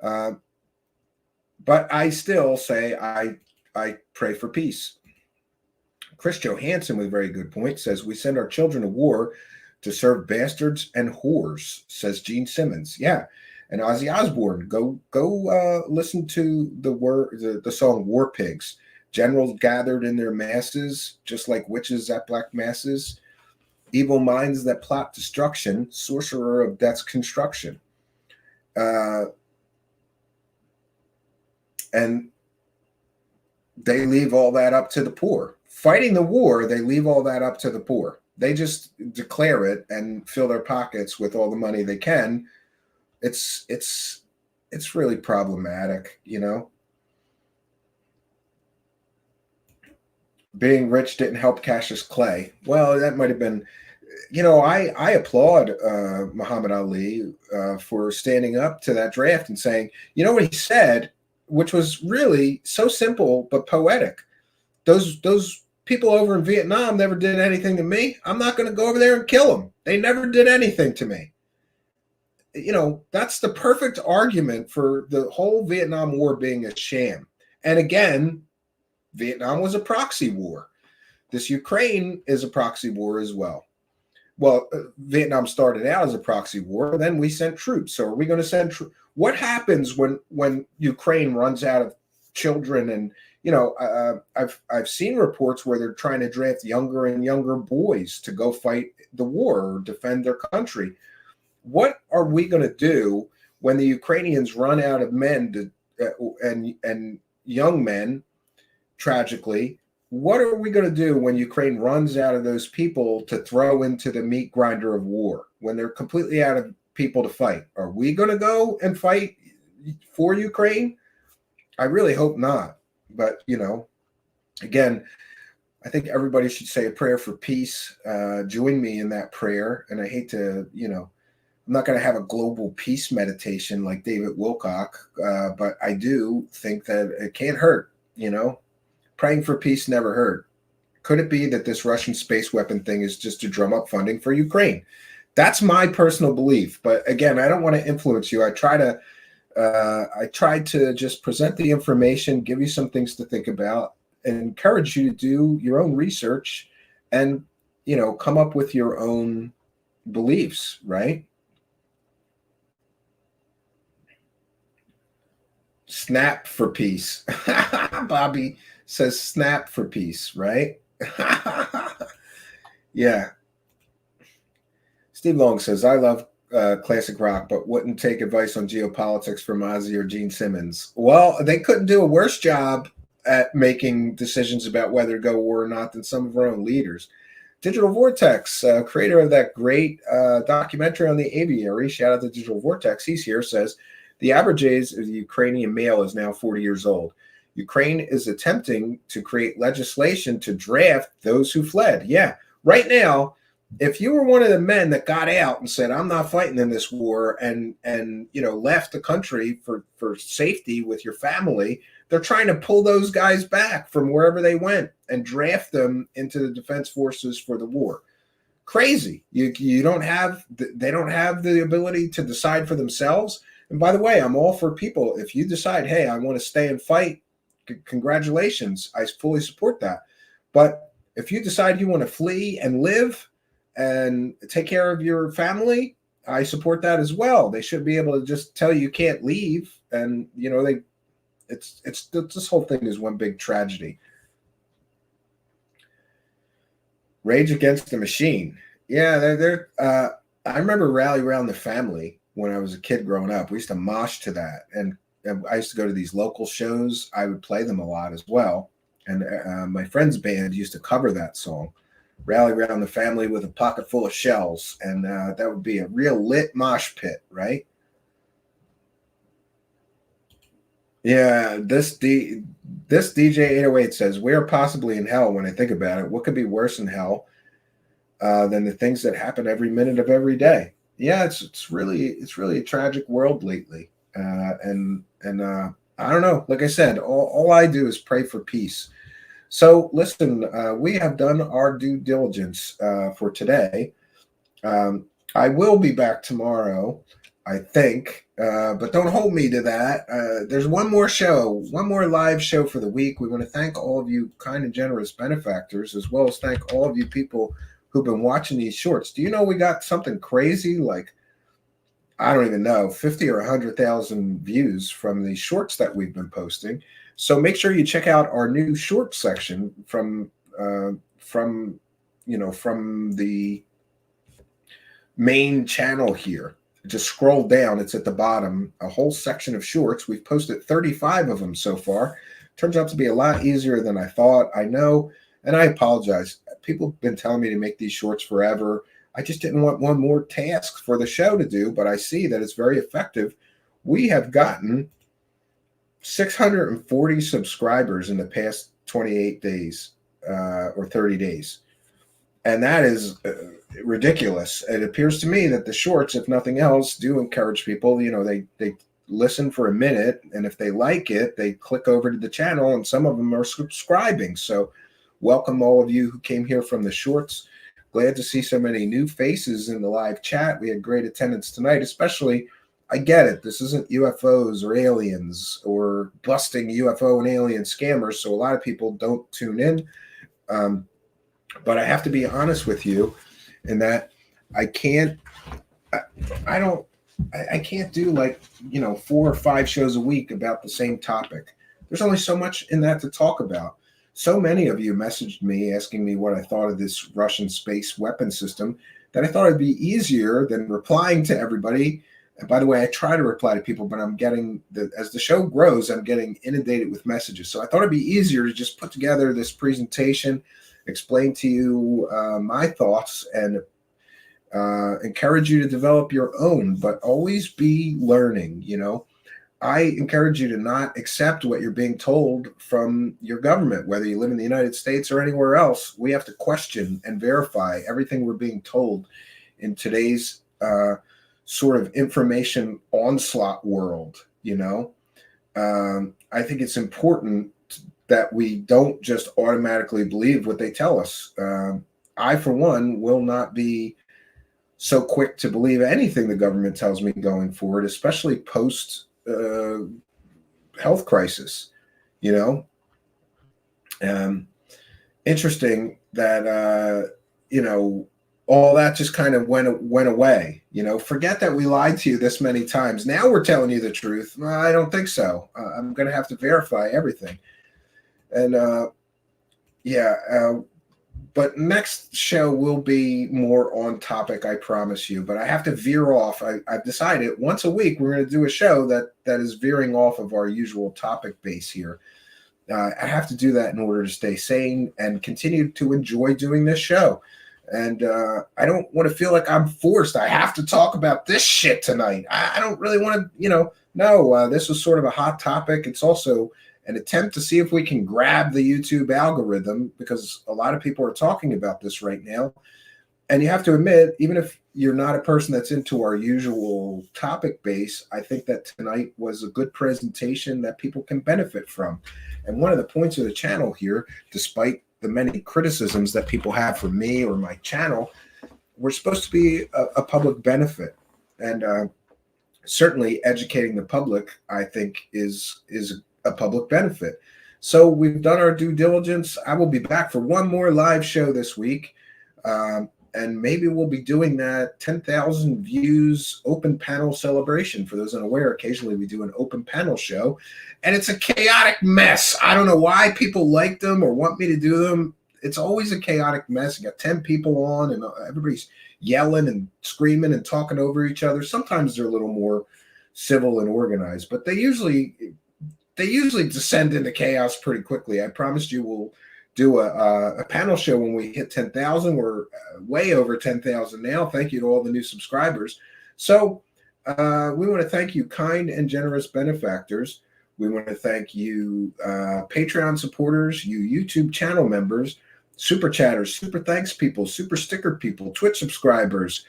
Speaker 1: But I still say I pray for peace. Chris Johansson, with a very good point, says we send our children to war to serve bastards and whores, says Gene Simmons. Yeah. And Ozzy Osbourne, go listen to the song War Pigs. Generals gathered in their masses, just like witches at black masses. Evil minds that plot destruction, sorcerer of death's construction. And they leave all that up to the poor. Fighting the war, they leave all that up to the poor. They just declare it and fill their pockets with all the money they can. It's really problematic, Being rich didn't help Cassius Clay. Well, that might have been, I applaud Muhammad Ali for standing up to that draft and saying, what he said which was really so simple but poetic. Those people over in Vietnam never did anything to me. I'm not going to go over there and kill them. They never did anything to me. You know, that's the perfect argument for the whole Vietnam War being a sham. And again, Vietnam was a proxy war. This Ukraine is a proxy war as well. Well, Vietnam started out as a proxy war, then we sent troops. So are we going to send troops? What happens when Ukraine runs out of children? And you know, I've seen reports where they're trying to draft younger and younger boys to go fight the war or defend their country. What are we going to do when the Ukrainians run out of men and young men? Tragically, what are we going to do when Ukraine runs out of those people to throw into the meat grinder of war? When they're completely out of people to fight, are we going to go and fight for Ukraine? I really hope not. But you know, again, I think everybody should say a prayer for peace. Join me in that prayer. And I hate to, you know, I'm not going to have a global peace meditation like David Wilcock, but I do think that it can't hurt, you know. Praying for peace never hurt. Could it be that this Russian space weapon thing is just to drum up funding for Ukraine? That's my personal belief. But again, I don't want to influence you. I try to just present the information, give you some things to think about, and encourage you to do your own research and, you know, come up with your own beliefs, right? Snap for peace. Bobby says snap for peace, right? Yeah. Steve Long says, I love classic rock, but wouldn't take advice on geopolitics from Ozzy or Gene Simmons. Well, they couldn't do a worse job at making decisions about whether to go to war or not than some of our own leaders. Digital Vortex, creator of that great documentary on the aviary, shout out to Digital Vortex, he's here, says, the average age of the Ukrainian male is now 40 years old. Ukraine is attempting to create legislation to draft those who fled. Yeah, right now, if you were one of the men that got out and said, I'm not fighting in this war and you know, left the country for safety with your family, they're trying to pull those guys back from wherever they went and draft them into the defense forces for the war. Crazy. You don't have, they don't have the ability to decide for themselves. And by the way, I'm all for people. If you decide, hey, I want to stay and fight, congratulations. I fully support that. But if you decide you want to flee and live and take care of your family, I support that as well. They should be able to just tell you can't leave. And, you know, it's this whole thing is one big tragedy. Rage Against the Machine. Yeah, I remember Rally Around the Family when I was a kid growing up. We used to mosh to that. And I used to go to these local shows. I would play them a lot as well. And my friend's band used to cover that song, Rally Around the Family with a Pocket Full of Shells. And that would be a real lit mosh pit, right? Yeah, this DJ 808 says, we are possibly in hell when I think about it. What could be worse in hell than the things that happen every minute of every day? Yeah, it's really a tragic world lately. And I don't know. Like I said, all I do is pray for peace. So listen, we have done our due diligence for today. I will be back tomorrow, I think, but don't hold me to that. There's one more live show for the week. We want to thank all of you kind and generous benefactors, as well as thank all of you people who've been watching these shorts. Do you know we got something crazy like, I don't even know, 50 or 100,000 views from the shorts that we've been posting. So make sure you check out our new short section from the main channel here. Just scroll down. It's at the bottom, a whole section of shorts. We've posted 35 of them so far. Turns out to be a lot easier than I thought. I know, and I apologize. People have been telling me to make these shorts forever. I just didn't want one more task for the show to do, but I see that it's very effective. We have gotten 640 subscribers in the past 28 days or 30 days. And that is ridiculous. It appears to me that the shorts, if nothing else, do encourage people. You know, they listen for a minute, and if they like it, they click over to the channel, and some of them are subscribing. So welcome all of you who came here from the shorts. Glad to see so many new faces in the live chat. We had great attendance tonight, especially, I get it, this isn't UFOs or aliens or busting UFO and alien scammers, so a lot of people don't tune in. But I have to be honest with you in that I can't do like, 4 or 5 shows a week about the same topic. There's only so much in that to talk about. So many of you messaged me asking me what I thought of this Russian space weapon system that I thought it'd be easier than replying to everybody. And by the way, I try to reply to people, but I'm getting, as the show grows, I'm getting inundated with messages. So I thought it'd be easier to just put together this presentation, explain to you my thoughts, and encourage you to develop your own, but always be learning. I encourage you to not accept what you're being told from your government, whether you live in the United States or anywhere else. We have to question and verify everything we're being told in today's sort of information onslaught world. I think it's important that we don't just automatically believe what they tell us. I, for one, will not be so quick to believe anything the government tells me going forward, especially post health crisis. Interesting that all that just kind of went away. Forget that we lied to you this many times. Now we're telling you the truth. Well, I don't think so. I'm going to have to verify everything. And but next show will be more on topic, I promise you. But I have to veer off. I've decided once a week we're going to do a show that is veering off of our usual topic base here. I have to do that in order to stay sane and continue to enjoy doing this show. And I don't want to feel like I'm forced. I have to talk about this shit tonight. I don't really want to, no, this was sort of a hot topic. It's also an attempt to see if we can grab the YouTube algorithm, because a lot of people are talking about this right now. And you have to admit, even if you're not a person that's into our usual topic base, I think that tonight was a good presentation that people can benefit from. And one of the points of the channel here, despite the many criticisms that people have for me or my channel, we're supposed to be a public benefit. And certainly educating the public, I think, is a public benefit. So we've done our due diligence. I will be back for one more live show this week. And maybe we'll be doing that 10,000 views open panel celebration. For those unaware, occasionally we do an open panel show, and it's a chaotic mess. I don't know why people like them or want me to do them. It's always a chaotic mess. You got 10 people on, and everybody's yelling and screaming and talking over each other. Sometimes they're a little more civil and organized, but they usually descend into chaos pretty quickly. I promised you we'll do a panel show when we hit 10,000. We're way over 10,000 now. Thank you to all the new subscribers. So we want to thank you, kind and generous benefactors. We want to thank you, Patreon supporters, you YouTube channel members, super chatters, super thanks people, super sticker people, Twitch subscribers,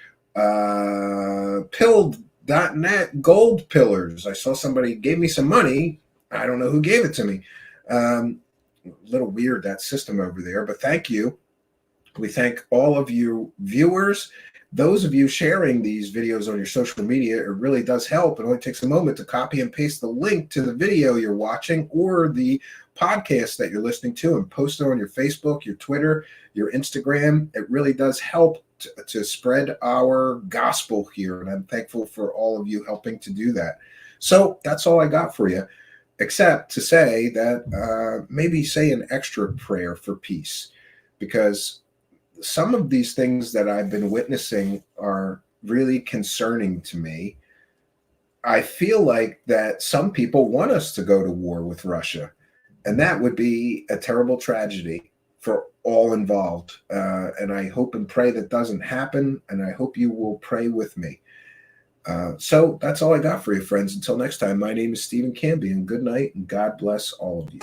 Speaker 1: pilled.net gold pillars. I saw somebody gave me some money. I don't know who gave it to me. A little weird, that system over there, but thank you. We thank all of you viewers. Those of you sharing these videos on your social media, it really does help. It only takes a moment to copy and paste the link to the video you're watching or the podcast that you're listening to and post it on your Facebook, your Twitter, your Instagram. It really does help to spread our gospel here, and I'm thankful for all of you helping to do that. So that's all I got for you, except to say that maybe say an extra prayer for peace, because some of these things that I've been witnessing are really concerning to me. I feel like that some people want us to go to war with Russia, and that would be a terrible tragedy for all involved. And I hope and pray that doesn't happen, and I hope you will pray with me. So that's all I got for you, friends. Until next time, my name is Stephen Canby, and good night, and God bless all of you.